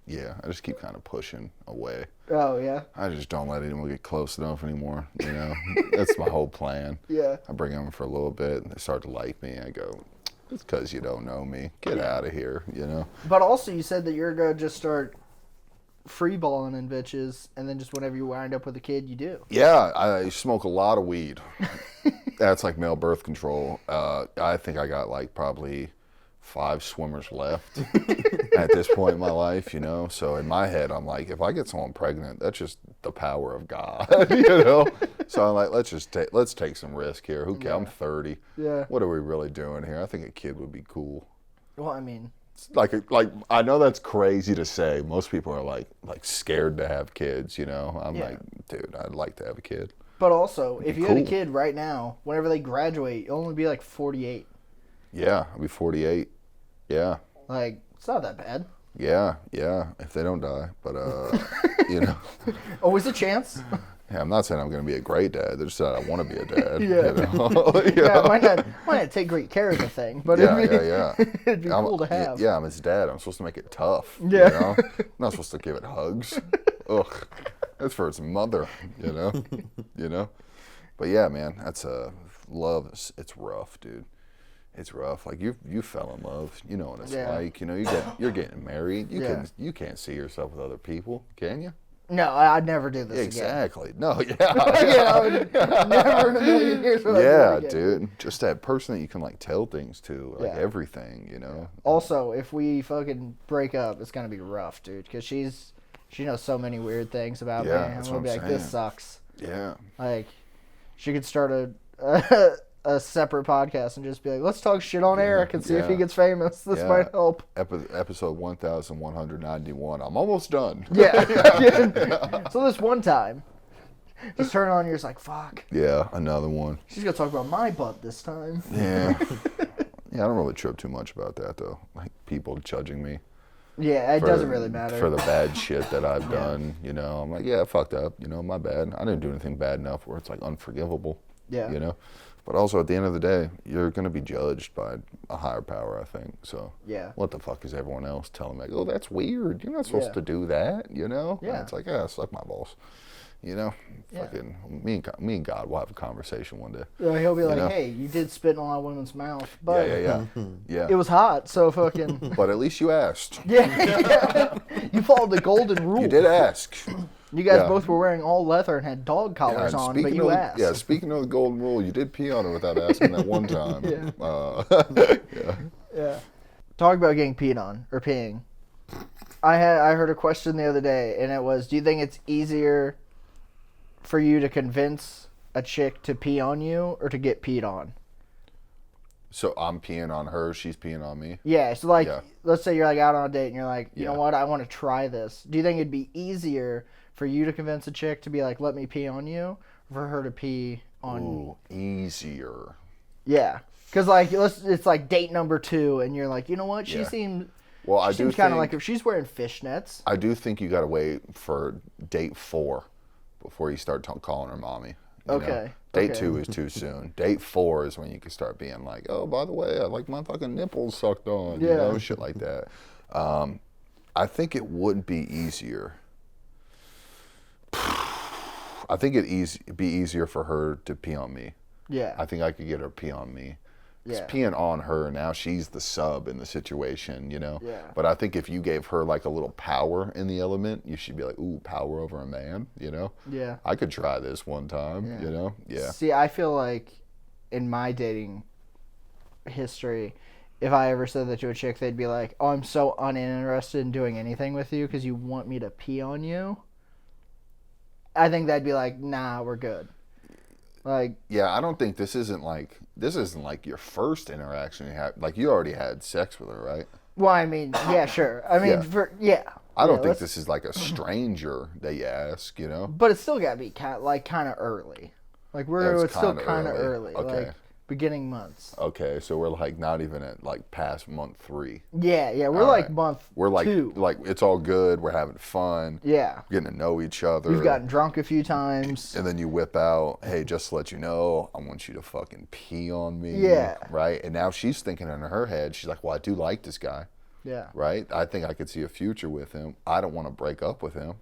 Yeah, I just keep kind of pushing away. Oh, yeah? I just don't let anyone get close enough anymore, you know? That's my whole plan. Yeah. I bring them for a little bit, they start to like me, I go, it's because you don't know me. Get out of here, you know? But also you said that you're going to just start freeballing in bitches, and then just whenever you wind up with a kid, you do. Yeah, I smoke a lot of weed. That's like male birth control. I think I got like probably 5 swimmers left at this point in my life, you know? So in my head, I'm like, if I get someone pregnant, that's just the power of God, you know? So I'm like, let's take some risk here. Who cares? I'm 30. Yeah. What are we really doing here? I think a kid would be cool. Well, I mean... Like I know that's crazy to say. Most people are like scared to have kids, you know? I'm like, dude, I'd like to have a kid. But also, if you had a cool. kid right now, whenever they graduate, you'll only be like 48. Yeah, I'll be 48. Yeah. Like, it's not that bad. Yeah, if they don't die, but you know, Always a chance. Yeah, I'm not saying I'm going to be a great dad. They're just saying I want to be a dad. Yeah. You know? Yeah, might not take great care of the thing, but Yeah. it'd be cool to have. Yeah, I'm his dad. I'm supposed to make it tough. Yeah. You know? I'm not supposed to give it hugs. Ugh. That's for its mother, you know? You know? But yeah, man, that's love. It's rough, dude. It's rough. Like you fell in love. You know what it's like. You know, you're getting married. You can't see yourself with other people, can you? No, I'd never do this Exactly. again. No, yeah. I would never in a million years would I do it again. Dude. Just that person that you can like tell things to, like everything, you know. Also, if we fucking break up, it's gonna be rough, dude, because she knows so many weird things about me. I'm gonna be like, this sucks. Yeah. Like, she could start a separate podcast and just be like, let's talk shit on Eric and see if he gets famous. This might help. Episode 1191. I'm almost done. Yeah. So this one time, just turn it on, you're just like, fuck. Yeah, another one. She's gonna talk about my butt this time. Yeah. Yeah, I don't really trip too much about that though. Like people judging me. Yeah, it doesn't really matter. For the bad shit that I've done, you know. I'm like, yeah, I fucked up, you know, my bad. I didn't do anything bad enough where it's like unforgivable. Yeah. You know? But also, at the end of the day, you're going to be judged by a higher power, I think. So, what the fuck is everyone else telling me? Like, oh, that's weird. You're not supposed to do that, you know? Yeah. And it's like, yeah, suck my balls. You know? Fucking, me and God will have a conversation one day. Yeah, he'll be like, hey, you did spit in a lot of women's mouth, but yeah. it was hot, so fucking... But at least you asked. Yeah. You followed the golden rule. You did ask. You guys both were wearing all leather and had dog collars on, but you asked. Yeah, speaking of the golden rule, you did pee on her without asking that one time. Yeah. Talk about getting peed on, or peeing. I heard a question the other day, and it was, do you think it's easier for you to convince a chick to pee on you, or to get peed on? So I'm peeing on her, she's peeing on me? Yeah, so like, let's say you're like out on a date, and you're like, you know what, I want to try this. Do you think it'd be easier for you to convince a chick to be like, let me pee on you, or for her to pee on you? Easier. Yeah. Because, like, it's like date number 2, and you're like, you know what? She seems kind of like, if she's wearing fishnets. I do think you got to wait for date 4 before you start calling her mommy. You know? Date 2 is too soon. Date 4 is when you can start being like, oh, by the way, I like my fucking nipples sucked on. You know, shit like that. I think it would be easier. I think it'd be easier for her to pee on me. Yeah. I think I could get her to pee on me. Because Yeah. peeing on her, now she's the sub in the situation, you know? Yeah. But I think if you gave her like a little power in the element, you should be like, ooh, power over a man, you know? Yeah. I could try this one time, you know? Yeah. See, I feel like in my dating history, if I ever said that to a chick, they'd be like, oh, I'm so uninterested in doing anything with you because you want me to pee on you. I think that'd be like, nah, we're good. Like, yeah, I don't think this isn't like your first interaction you had. Like, you already had sex with her, right? Well, I mean, yeah, sure. I mean, I don't think this is like a stranger that you ask, you know? But it's still got to be kind of early. Like, it's still kind of early. Okay. Like, beginning months. Okay, so we're like not even at like past month 3. Yeah, we're like month 2. We're like 2. Like, it's all good. We're having fun. Yeah. Getting to know each other. We've gotten drunk a few times. And then you whip out, hey, just to let you know, I want you to fucking pee on me. Yeah. Right? And now she's thinking in her head, she's like, well, I do like this guy. Yeah. Right? I think I could see a future with him. I don't want to break up with him.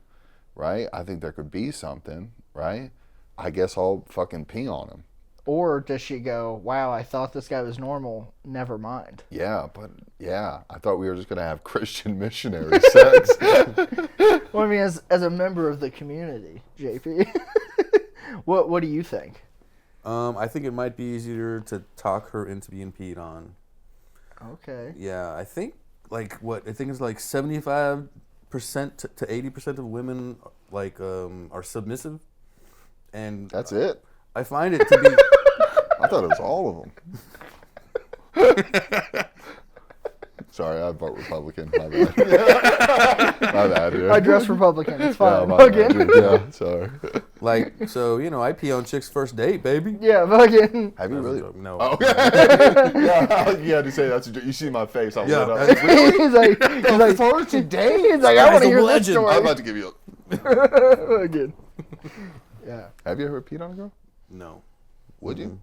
Right? I think there could be something. Right? I guess I'll fucking pee on him. Or does she go, wow, I thought this guy was normal. Never mind. Yeah, but I thought we were just going to have Christian missionary sex. Well, I mean, as a member of the community, JP, what do you think? I think it might be easier to talk her into being peed on. Okay. Yeah, I think I think it's like 75% to 80% of women are submissive, and that's it. I find it to be. I thought it was all of them. Sorry, I vote Republican. My bad. My bad, dude. I dress Republican. It's fine. Yeah, sorry. I pee on chicks' first date, baby. Yeah, fucking. Have you really? No. Oh, yeah, you had to say that. You see my face. I lit up. He's like, first date? He's like, I want to hear this story. I'm about to give you Again. Yeah. Have you ever peed on a girl? No. Would you?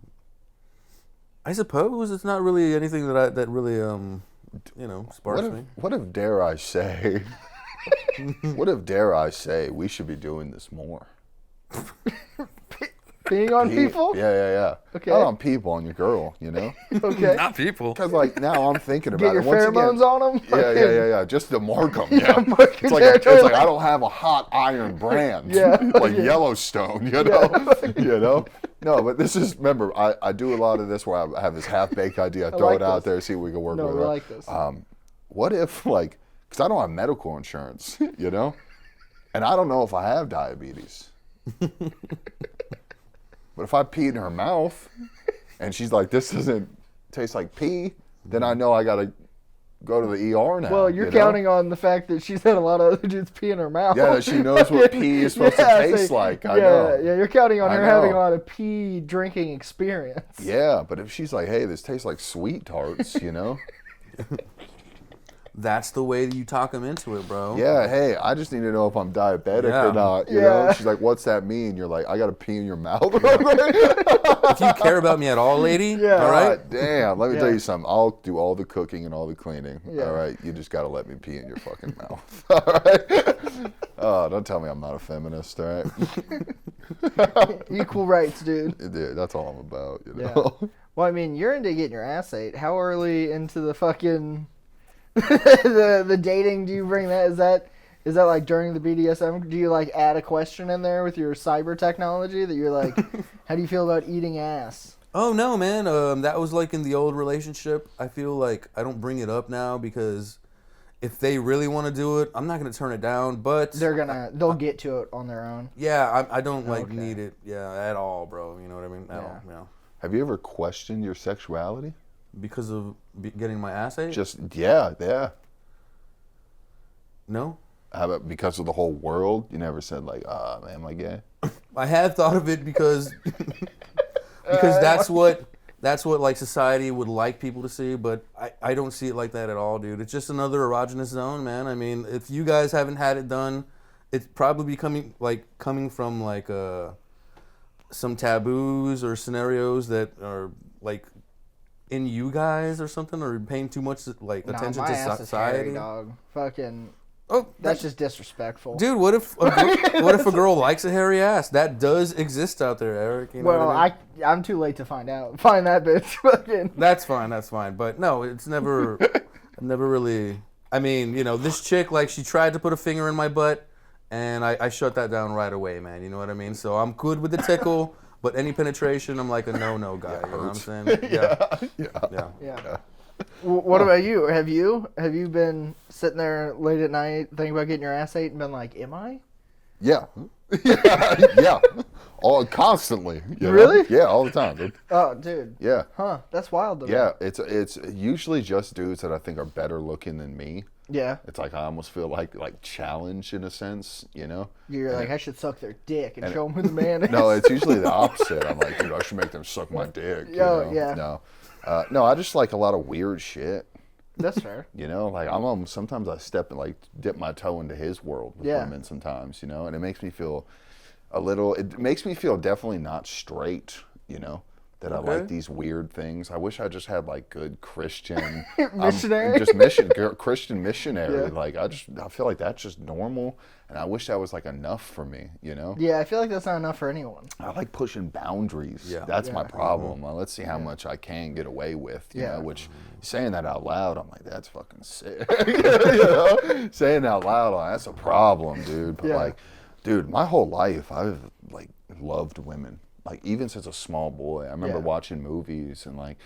I suppose it's not really anything that really sparks me. What if dare I say? What if dare I say we should be doing this more? Peeing on people? Yeah. Okay. Not on people, on your girl, you know? Okay. Not people. Because like now I'm thinking about Get your it. Once pheromones on them? Yeah. Just to mark them. Yeah. Mark your It's territory. like I don't have a hot iron brand. Yeah. Like Yellowstone, you know? You know? No, but this is, remember, I do a lot of this where I have this half-baked idea. I throw like it out this. there, see what we can work No, with. we like this. What if, like, because I don't have medical insurance, you know? And I don't know if I have diabetes. But if I pee in her mouth and she's like, this doesn't taste like pee, then I know I got to go to the ER now. Well, you're counting on the fact that she's had a lot of other dudes pee in her mouth. Yeah, that she knows what pee is supposed to taste like. I know. Yeah, you're counting on I her having a know. lot of pee drinking experience. Yeah, but if she's like, hey, this tastes like sweet tarts, you know? That's the way that you talk them into it, bro. Yeah, hey, I just need to know if I'm diabetic Yeah. or not. You know? She's like, what's that mean? You're like, I got to pee in your mouth. If you care about me at all, lady, Yeah. all right? God damn, let me Yeah. tell you something. I'll do all the cooking and all the cleaning. Yeah. All right, you just got to let me pee in your fucking mouth. All right? Oh, don't tell me I'm not a feminist, all right? Equal rights, dude. Dude, that's all I'm about, you Yeah. know? Well, I mean, you're into getting your ass ate. How early into the fucking the dating do you bring that? Is that like during the BDSM? Do you like add a question in there with your cyber technology that you're like, how do you feel about eating ass? Oh, no, man. That was like in the old relationship. I feel like I don't bring it up now because if they really want to do it, I'm not going to turn it down, but... They'll get to it on their own. Yeah, I don't like Okay. need it, at all, bro. You know what I mean? At all, yeah. Have you ever questioned your sexuality? Because of getting my ass ate? Just, yeah. No. How about because of the whole world? You never said like, man, am I gay? I have thought of it because that's what like society would like people to see, but I don't see it like that at all, dude. It's just another erogenous zone, man. I mean, if you guys haven't had it done, it's probably coming from like some taboos or scenarios that are like in you guys or something, or paying too much like attention my to ass society. is hairy, dog. Fucking. Oh, That's just disrespectful. dude, what if a girl likes a hairy ass? That does exist out there, Eric. You know Well, what I mean? I'm too late to find out. Find that bitch. Fucking. That's fine. But no, it's never really. I mean, this chick, like, she tried to put a finger in my butt, and I shut that down right away, man. You know what I mean? So I'm good with the tickle, but any penetration, I'm like a no guy. You know what I'm saying? Yeah. What about you? Have you been sitting there late at night thinking about getting your ass ate and been like, am I? Yeah. Yeah. All constantly. You know? Really? Yeah, all the time, dude. Oh, dude. Yeah. Huh. That's wild to me. Yeah, it's usually just dudes that I think are better looking than me. Yeah. It's like I almost feel like challenged in a sense, you know? You're like, I should suck their dick and show them who the man is. No, it's usually the opposite. I'm like, dude, I should make them suck my dick. You know? Yeah. No, I just like a lot of weird shit. That's fair. You know, like sometimes I step and like dip my toe into his world with women sometimes, you know, and it makes me feel definitely not straight, you know, that I like these weird things. I wish I just had like good Christian missionary, Christian missionary. Yeah. Like I feel like that's just normal, and I wish that was like enough for me, you know. Yeah, I feel like that's not enough for anyone. I like pushing boundaries. Yeah. That's my problem. Well, let's see how much I can get away with, you know, which saying that out loud, I'm like, that's fucking sick. You know? Saying that out loud, that's a problem, dude. But like, dude, my whole life, I've like loved women. Like even since a small boy, I remember watching movies and like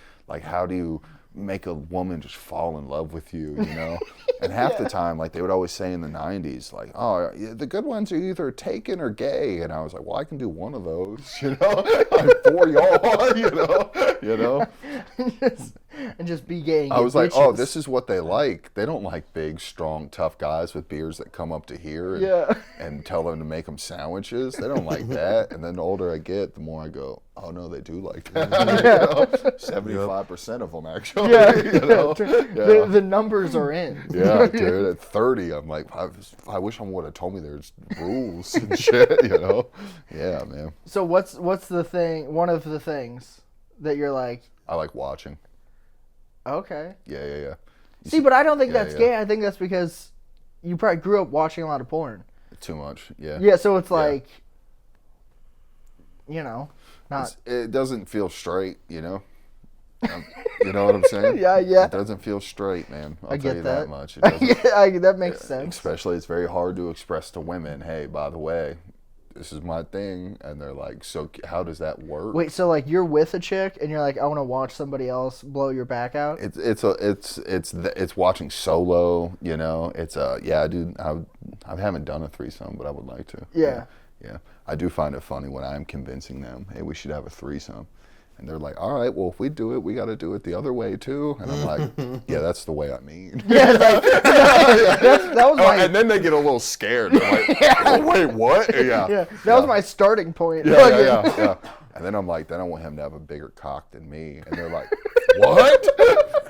how do you make a woman just fall in love with you, you know? And half the time, like they would always say in the 90s, like, oh, the good ones are either taken or gay. And I was like, well, I can do one of those, you know? I'm for y'all, you know? and just be gay and I get was like, oh, bitches. this is what they like. They don't like big, strong, tough guys with beards that come up to here and tell them to make them sandwiches. They don't like that. And then the older I get, the more I go, oh, no, they do like that. 75% of them, actually. The numbers are in. Yeah, dude. At 30, I'm like, I wish I would have told me there's rules and shit, Yeah, man. So what's the thing, one of the things that you're like... I like watching. Okay. Yeah. See, but I don't think that's gay. I think that's because you probably grew up watching a lot of porn. Too much, yeah. Yeah, so it's like, not... It doesn't feel straight, You know what I'm saying? Yeah. It doesn't feel straight, man. I'll tell you that much. It doesn't, that makes sense. Especially, it's very hard to express to women, hey, by the way, this is my thing. And they're like, so how does that work? Wait, so like you're with a chick and you're like, I want to watch somebody else blow your back out? It's watching solo, It's dude, I haven't done a threesome, but I would like to. Yeah. I do find it funny when I'm convincing them, hey, we should have a threesome. And they're like, all right, well, if we do it, we got to do it the other way, too. And I'm like, yeah, that's the way I mean. Yeah, that was my... And then they get a little scared. They're like, oh, wait, what? Yeah. That was my starting point. Yeah. And then I'm like, then I want him to have a bigger cock than me. And they're like, what?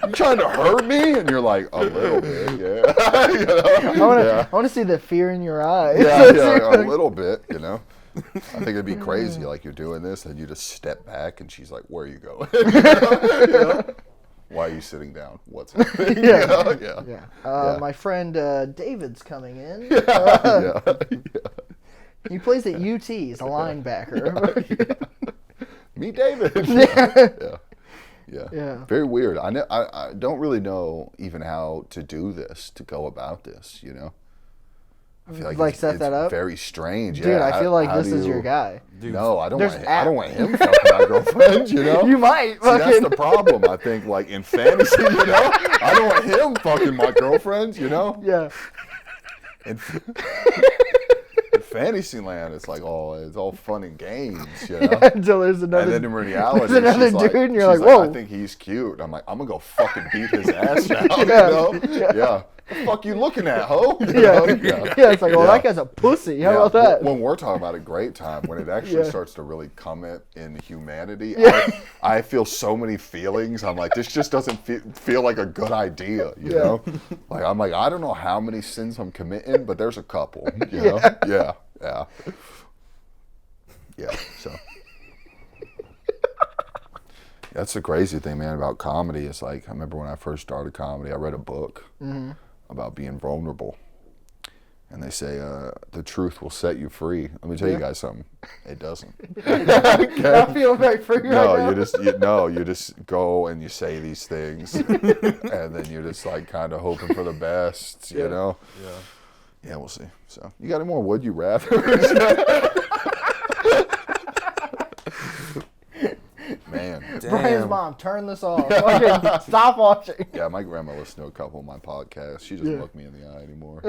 You trying to hurt me? And you're like, a little bit, yeah. I want to see the fear in your eyes. Yeah, a little bit, I think it'd be crazy, like you're doing this, and you just step back, and she's like, "Where are you going? Why are you sitting down? What's happening?" My friend David's coming in. He plays at UT. He's a linebacker. Meet David. Yeah. Very weird. I don't really know even how to do this, to go about this. I feel like set that up. Very strange. Dude, I feel like this is your guy. Dude, no, I don't want him fucking my girlfriend. You might. See, that's the problem. I think, like in fantasy, I don't want him fucking my girlfriend. Yeah. In Fantasyland, it's like it's all fun and games, Until there's another. And then in reality, there's another she's dude, like, and you're like, whoa. I think he's cute. I'm like, I'm gonna go fucking beat his ass now. Yeah. What the fuck you looking at, ho? It's like, that guy's a pussy. How about that? When we're talking about a great time, when it actually starts to really come in humanity, I feel so many feelings. I'm like, this just doesn't feel like a good idea, Like, I'm like, I don't know how many sins I'm committing, but there's a couple, Yeah, so. That's the crazy thing, man, about comedy. It's like, I remember when I first started comedy, I read a book about being vulnerable. And they say, the truth will set you free. Let me tell you guys something. It doesn't. I feel very free right now. You just go and you say these things. And then you're just like kind of hoping for the best, Yeah, we'll see. So, you got any more would you rather? Man. Damn. Brian's mom, turn this off. Okay, stop watching. Yeah, my grandma listens to a couple of my podcasts. She doesn't look me in the eye anymore.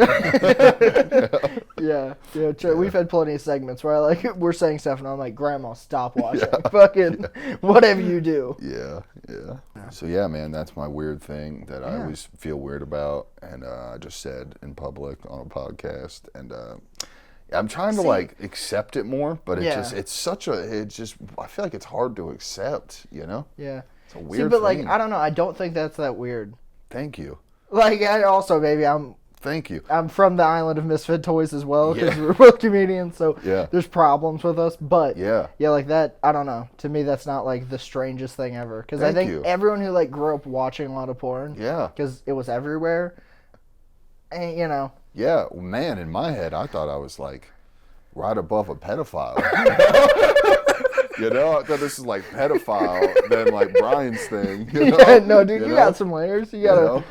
We've had plenty of segments where we're saying stuff and I'm like, Grandma, stop watching. Fucking whatever you do. Yeah. So yeah, man, that's my weird thing that I always feel weird about, and I just said in public on a podcast, and I'm trying to accept it more, but I feel like it's hard to accept, Yeah. It's a weird thing. I don't know, I don't think that's that weird. Thank you. Thank you. I'm from the island of misfit toys as well, because we're both comedians, so there's problems with us, but like that, I don't know. To me, that's not like the strangest thing ever, because I think everyone who grew up watching a lot of porn, because it was everywhere, and Yeah, man, in my head, I thought I was right above a pedophile. I thought this is pedophile, then Brian's thing. No, dude, you got some layers. You gotta,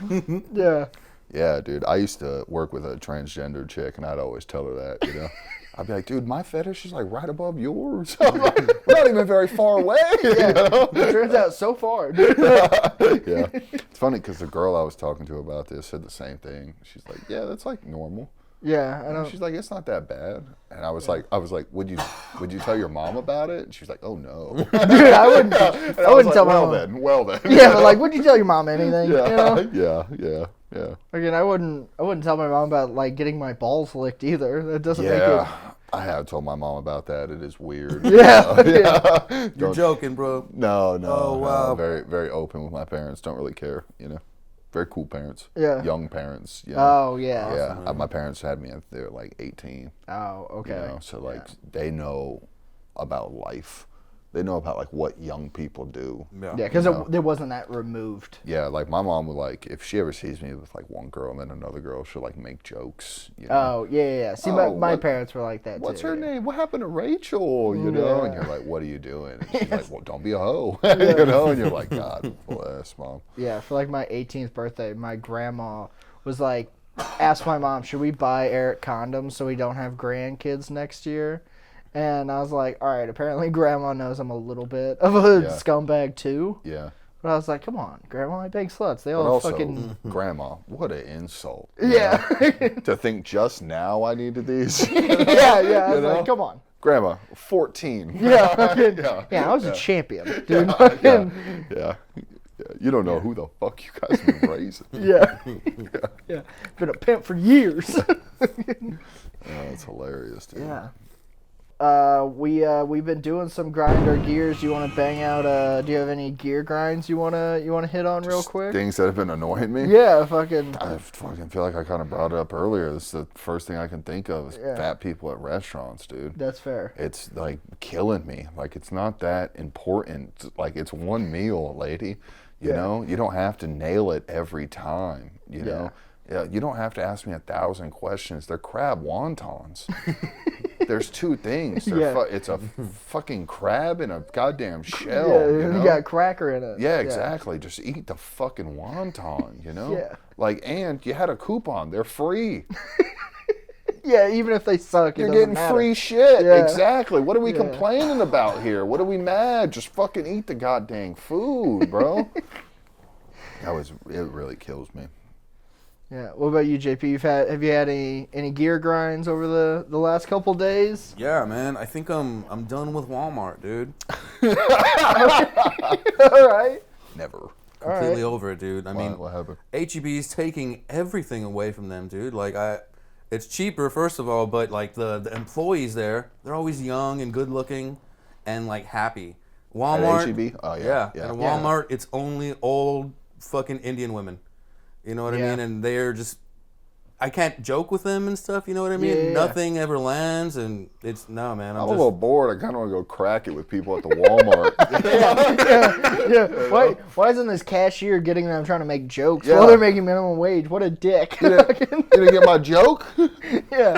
Yeah, dude, I used to work with a transgender chick, and I'd always tell her that, I'd be like, dude, my fetish is right above yours. We're not even very far away. It turns out so far. It's funny because the girl I was talking to about this said the same thing. She's like, yeah, that's normal. Yeah, I know. She's like, it's not that bad. And I was like, would you tell your mom about it? And she was like, oh no. Dude, I wouldn't tell my mom. Well then. Yeah, but like, would you tell your mom anything? Yeah, You know? yeah. Again, I wouldn't tell my mom about like getting my balls licked either. That doesn't make it. Yeah, I have told my mom about that. It is weird. Yeah. You're joking, bro. No. Oh, wow. No, very, very open with my parents. Don't really care, Very cool parents. Yeah. Young parents. Oh, yeah. Yeah. Awesome, My parents had me they were like 18. Oh, okay. So like they know about life. They know about like what young people do. Yeah, because it wasn't that removed. Yeah, like my mom would like if she ever sees me with like one girl and then another girl, she'll like make jokes. Oh yeah. See, my parents were like that. What's too. her name? What happened to Rachel? And you're like, what are you doing? And she's like, well, don't be a hoe. And you're like, God bless, Mom. Yeah, for like my 18th birthday, my grandma was like, asked my mom, should we buy Eric condoms so we don't have grandkids next year? And I was like, all right, apparently Grandma knows I'm a little bit of a scumbag too. Yeah. But I was like, come on, Grandma, I beg sluts. They But all also, fucking... Grandma, what an insult. Yeah. To think just now I needed these. Yeah. I was like, come on. Grandma, 14. Yeah, I was a champion, dude. Yeah. You don't know who the fuck you guys been raising. Yeah. Been a pimp for years. That's hilarious, dude. Yeah. We've been doing some grind our gears. You want to bang out? Do you have any gear grinds you wanna hit on real quick? Things that have been annoying me. Yeah, fucking. I fucking feel like I kind of brought it up earlier. This is the first thing I can think of is fat people at restaurants, dude. That's fair. It's like killing me. Like it's not that important. Like it's one meal, lady. You know, you don't have to nail it every time. You know, you don't have to ask me 1,000 questions. They're crab wontons. There's two things. It's a fucking crab in a goddamn shell. Yeah, you got cracker in it. Yeah, exactly. Just eat the fucking wonton, Yeah. Like, and you had a coupon. They're free. Yeah, even if they suck, You're getting free shit. Yeah. Exactly. What are we complaining about here? What are we mad? Just fucking eat the goddamn food, bro. It really kills me. Yeah. What about you, JP? Have you had any gear grinds over the last couple days? Yeah, man. I think I'm done with Walmart, dude. All right. Never. Completely over it, dude. I mean, what happened? HEB's taking everything away from them, dude. Like it's cheaper, first of all, but like the employees there, they're always young and good looking and like happy. Walmart. At HEB? Oh Yeah. At Walmart, it's only old fucking Indian women. You know what I mean? And they're just, I can't joke with them and stuff, you know what I mean? Yeah. Nothing ever lands, and no, man. I'm a little bored. I kind of want to go crack it with people at the Walmart. Yeah. Why isn't this cashier getting them trying to make jokes while they're making minimum wage? What a dick. You didn't get my joke? Yeah.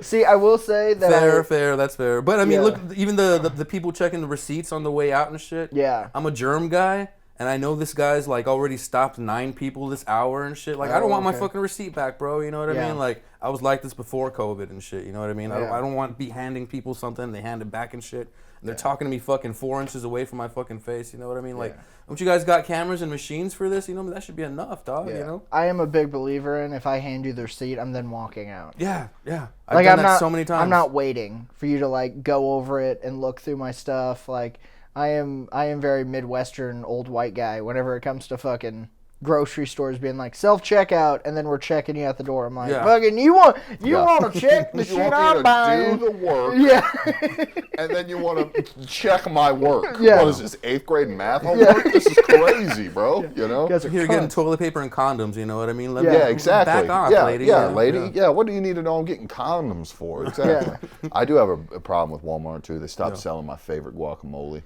See, I will say that fair, that's fair. But I mean, look, even the people checking the receipts on the way out and shit. Yeah. I'm a germ guy, and I know this guy's like already stopped 9 people this hour and shit. Like, I don't want my fucking receipt back, bro. You know what I mean? Like, I was like this before COVID and shit. You know what I mean? I don't want to be handing people something, they hand it back and shit. And they're talking to me fucking 4 inches away from my fucking face. You know what I mean? Like, don't you guys got cameras and machines for this? You know, that should be enough, dog. You know? I am a big believer in if I hand you the receipt, I'm then walking out. Yeah. I've Like, done that so many times. I'm not waiting for you to like go over it and look through my stuff. Like, I am very Midwestern old white guy whenever it comes to fucking grocery stores being like self-checkout, and then we're checking you at the door. I'm like, fucking, you want to check the shit I'm buying? Do the work. Yeah. And then you want to check my work. Yeah. What is this, 8th grade math homework? This is crazy, bro. You know? Guys are Here cunts. getting toilet paper and condoms, you know what I mean? Yeah, exactly. Back off, lady. Lady. Yeah, what do you need to know I'm getting condoms for? Exactly. I do have a problem with Walmart, too. They stopped selling my favorite guacamole.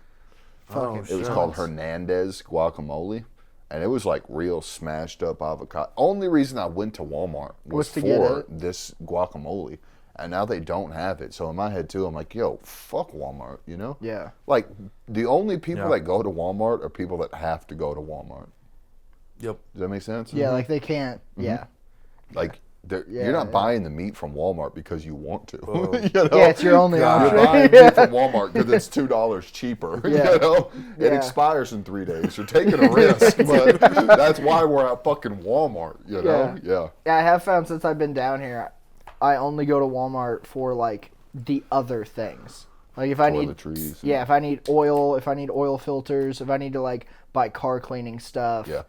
It was called Hernandez guacamole. And it was like real smashed up avocado. Only reason I went to Walmart was to get for it. this guacamole. And now they don't have it. So in my head, too, I'm like, yo, fuck Walmart, you know? Yeah. Like, the only people that go to Walmart are people that have to go to Walmart. Yep. Does that make sense? Yeah, like they can't. Yeah. Like, you're not buying the meat from Walmart because you want to. Oh. You know? Yeah, it's your only You're option. buying meat from Walmart because it's $2 cheaper. Yeah. You know? It expires in 3 days. You're taking a risk, but that's why we're at fucking Walmart, you know? Yeah. Yeah, I have found since I've been down here, I only go to Walmart for like the other things. Like if I need toiletries. if I need oil filters, if I need to like buy car cleaning stuff. Yeah.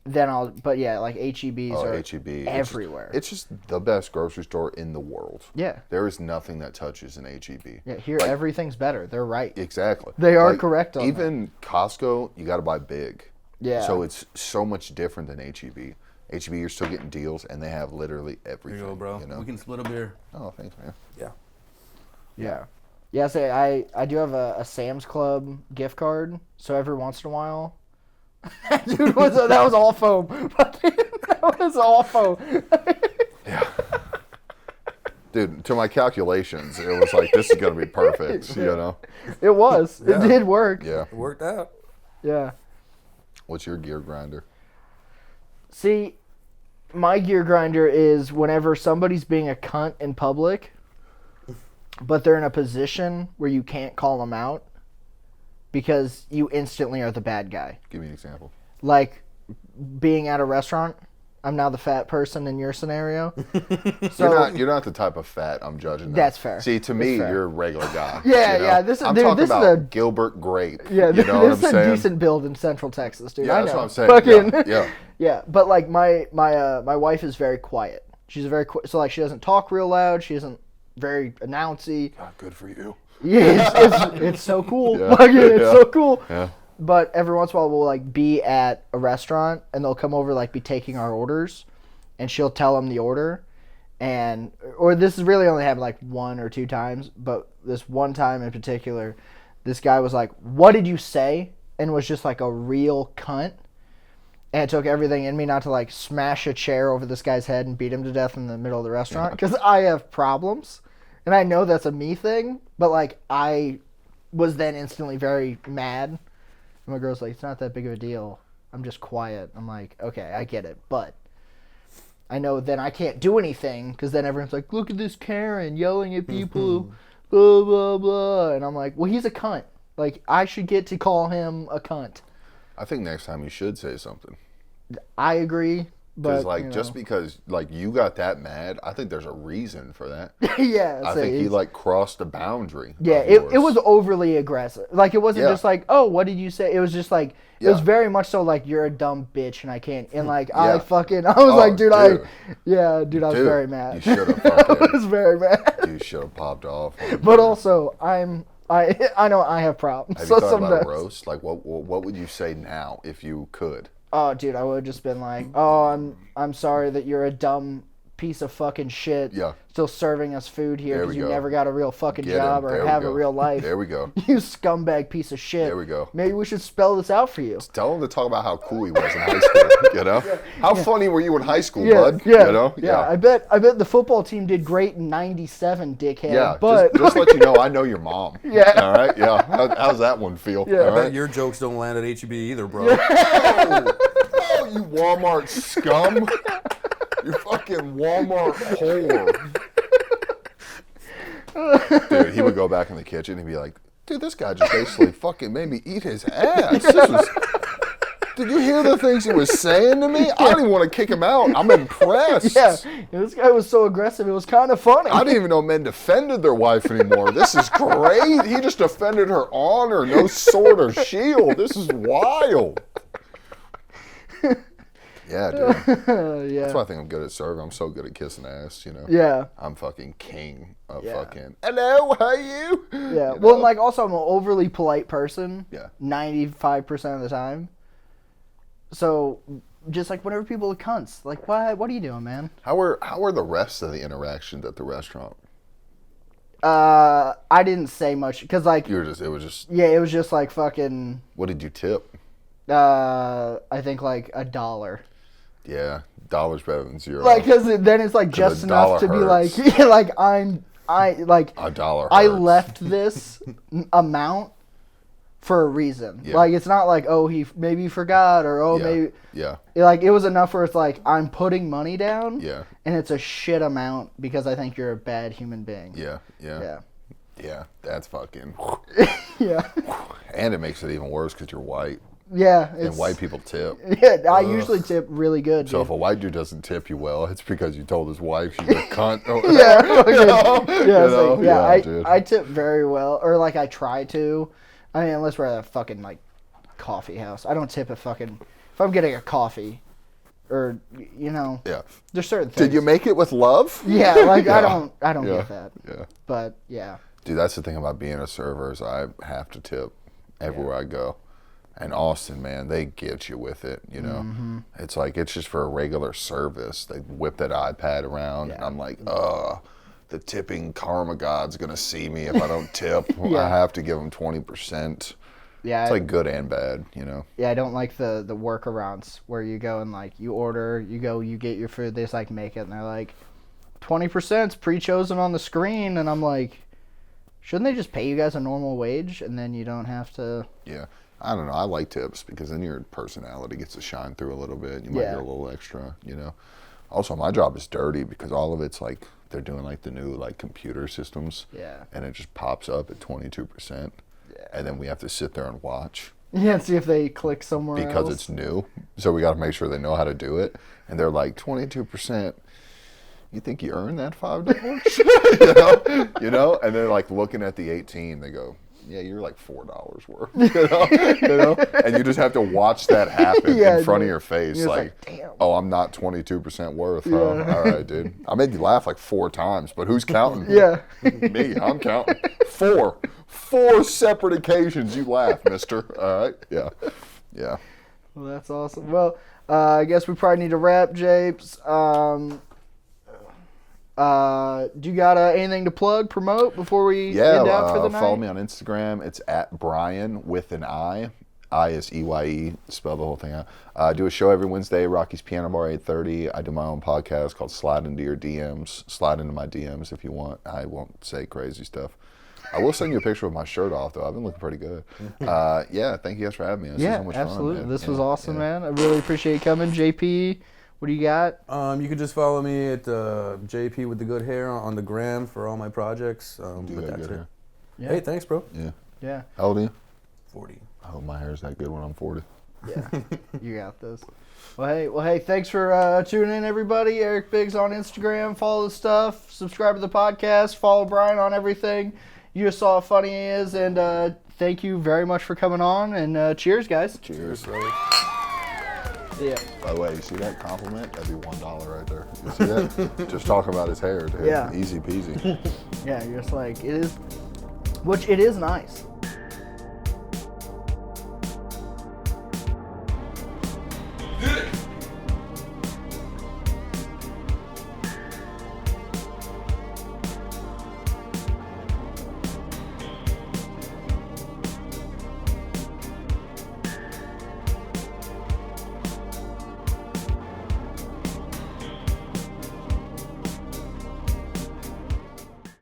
Then I'll, but yeah, like HEBs are HEB. everywhere. It's just the best grocery store in the world. Yeah. There is nothing that touches an HEB. Yeah, here everything's better. They're right. Exactly. They are correct on even Costco, you got to buy big. Yeah. So it's so much different than HEB. HEB, you're still getting deals, and they have literally everything. Here you go, bro. You know? We can split a beer. Oh, thanks, man. Yeah. Yeah. Yeah, so I do have a Sam's Club gift card, so every once in a while. Dude, that was all foam. That was all foam. Yeah. Dude, to my calculations, it was like, this is going to be perfect, you know? It was. Yeah. It did work. Yeah. It worked out. Yeah. What's your gear grinder? See, my gear grinder is whenever somebody's being a cunt in public, but they're in a position where you can't call them out because you instantly are the bad guy. Give me an example. Like being at a restaurant, I'm now the fat person in your scenario. So You're not the type of fat I'm judging. That's fair. See, to me, fair. you're a regular guy. Yeah, you know? yeah, this is- I'm dude, talking this is about a- Gilbert Grape. yeah, you know what I'm this is a saying? decent build in Central Texas, dude. Yeah, I that's know. what I'm saying. Fucking, Yeah. yeah, but like my wife is very quiet. She's very so like she doesn't talk real loud. She isn't very announcy. God, good for you. Yeah, it's so cool. Yeah. Fucking, it's Yeah. so cool. Yeah. But every once in a while, we'll like be at a restaurant and they'll come over, like be taking our orders, and she'll tell them the order, or this has really only happened like 1 or 2 times, but this one time in particular, this guy was like, "What did you say?" and was just like a real cunt, and it took everything in me not to like smash a chair over this guy's head and beat him to death in the middle of the restaurant because I have problems, and I know that's a me thing, but like I was then instantly very mad. And my girl's like, "It's not that big of a deal. I'm just quiet." I'm like, "Okay, I get it." But I know then I can't do anything because then everyone's like, "Look at this Karen yelling at people, blah, blah, blah." And I'm like, well, he's a cunt. Like, I should get to call him a cunt. I think next time you should say something. I agree. Because, But, like, you know. just because, like, you got that mad, I think there's a reason for that. Yeah. I so think he, it's- like, crossed a boundary. Yeah, of it yours. was overly aggressive. Like, it wasn't Yeah. just like, "Oh, what did you say?" It was just like, it was Yeah. very much so like, "You're a dumb bitch and I can't." And like, Yeah. I was like, dude, I was Dude, very mad. You should have I fucking, was very mad. you should have popped off. But also, I know I have problems. Have So you thought sometimes, about a roast? Like, what would you say now if you could? oh, dude, I would have just been like, "Oh, I'm sorry that you're a dumb piece of fucking shit. Yeah. Still serving us food here There because we you go. never got a real fucking Get job him. There or we have a go. real life. There we go. You scumbag piece of shit. There we go. Maybe we should spell this out for you." Tell him to talk about how cool he was in high school. You know, how funny were you in high school, bud? Yeah, You know, yeah. I bet the football team did great in '97, dickhead. Yeah, but just let you know, I know your mom. Yeah. All right. Yeah. How's that one feel? Yeah. All I bet right. your jokes don't land at HEB either, bro. Oh, you Walmart scum! You fucking Walmart whore. Dude, he would go back in the kitchen and be like, "Dude, this guy just basically fucking made me eat his ass. Did you hear the things he was saying to me? I didn't want to kick him out. I'm impressed. yeah, this guy was so aggressive. It was kind of funny. I didn't even know men defended their wife anymore. This is great. He just defended her honor, no sword or shield. This is wild." Yeah, dude. Yeah. That's why I think I'm good at serving. I'm so good at kissing ass, you know? Yeah. I'm fucking king of Yeah. fucking, "Hello, how are you?" Yeah. You Well, know? and like also I'm an overly polite person. Yeah. 95% of the time. So just like whenever people are cunts, like what are you doing, man? How are the rest of the interactions at the restaurant? I didn't say much because like It was just, yeah, it was just like fucking. what did you tip? I think like $1. Yeah, $1 better than $0. Like, cause then it's like just a enough to dollar be like, hurts. yeah, like like $1 I hurts. left this amount for a reason. Yeah. Like it's not like, oh, he maybe forgot or oh Yeah. maybe Yeah, like it was enough where it's like I'm putting money down. yeah, And it's a shit amount because I think you're a bad human being. yeah, yeah, Yeah. yeah. That's fucking. Yeah. And it makes it even worse because you're white. Yeah. And white people tip. Yeah, I usually tip really good. So dude. if a white dude doesn't tip you well, it's because you told his wife she's a cunt. I tip very well, or like I try to. I mean, unless we're at a fucking like coffee house, I don't tip a fucking. If I'm getting a coffee, or Yeah. there's certain things. Did you make it with love? Yeah, like Yeah. I don't Yeah. get that. Yeah. But yeah. Dude, that's the thing about being a server is I have to tip everywhere I go. And Austin, man, they get you with it, you know. Mm-hmm. It's like, it's just for a regular service. They whip that iPad around, and I'm like, the tipping karma god's going to see me if I don't tip. I have to give them 20%. Yeah. It's like good and bad, you know. Yeah, I don't like the workarounds where you go and like you order, you get your food, they just like make it, and they're like 20% pre-chosen on the screen, and I'm like, shouldn't they just pay you guys a normal wage and then you don't have to? Yeah, I don't know. I like tips because then your personality gets to shine through a little bit. You might get a little extra, you know. Also, my job is dirty because all of it's like they're doing like the new like computer systems. Yeah. And it just pops up at 22%. Yeah. And then we have to sit there and watch. Yeah, see if they click somewhere because else. it's new. So we got to make sure they know how to do it. And they're like 22%. You think you earned that $5? you know? And they're like looking at the 18. They go, yeah, you're like $4 worth. You know? And you just have to watch that happen in front of your face. Like, damn. Oh, I'm not 22% worth. Huh? All right, dude. I made you laugh like 4 times, but who's counting? Yeah. Me. I'm counting. 4 separate occasions you laugh, mister. All right. Yeah. Yeah. Well, that's awesome. Well, I guess we probably need to wrap, Japes. Do you got anything to plug, promote before we end out for the night? Follow me on Instagram. It's at Brian with an I. I is EYE. Spell the whole thing out. I do a show every Wednesday, Rocky's Piano Bar, 8:30. I do my own podcast called Slide Into Your DMs. Slide into my DMs if you want. I won't say crazy stuff. I will send you a picture of my shirt off, though. I've been looking pretty good. Yeah, thank you guys for having me. This was so much absolutely. Fun, man. This was awesome, man. I really appreciate you coming. JP, what do you got? You can just follow me at JP with the good hair on the gram for all my projects. But that's it. Yeah. Hey, thanks, bro. Yeah. How old are you? 40. I hope my hair's that good when I'm 40. Yeah, you got this. Well, hey, thanks for tuning in, everybody. Eric Biggs on Instagram. Follow the stuff. Subscribe to the podcast. Follow Brian on everything. You just saw how funny he is, and thank you very much for coming on. And cheers, guys. Cheers. Yeah. By the way, you see that compliment? That'd be $1 right there. You see that? Just talking about his hair, dude. Yeah. Easy peasy. Yeah, you're just like, it is, which it is nice.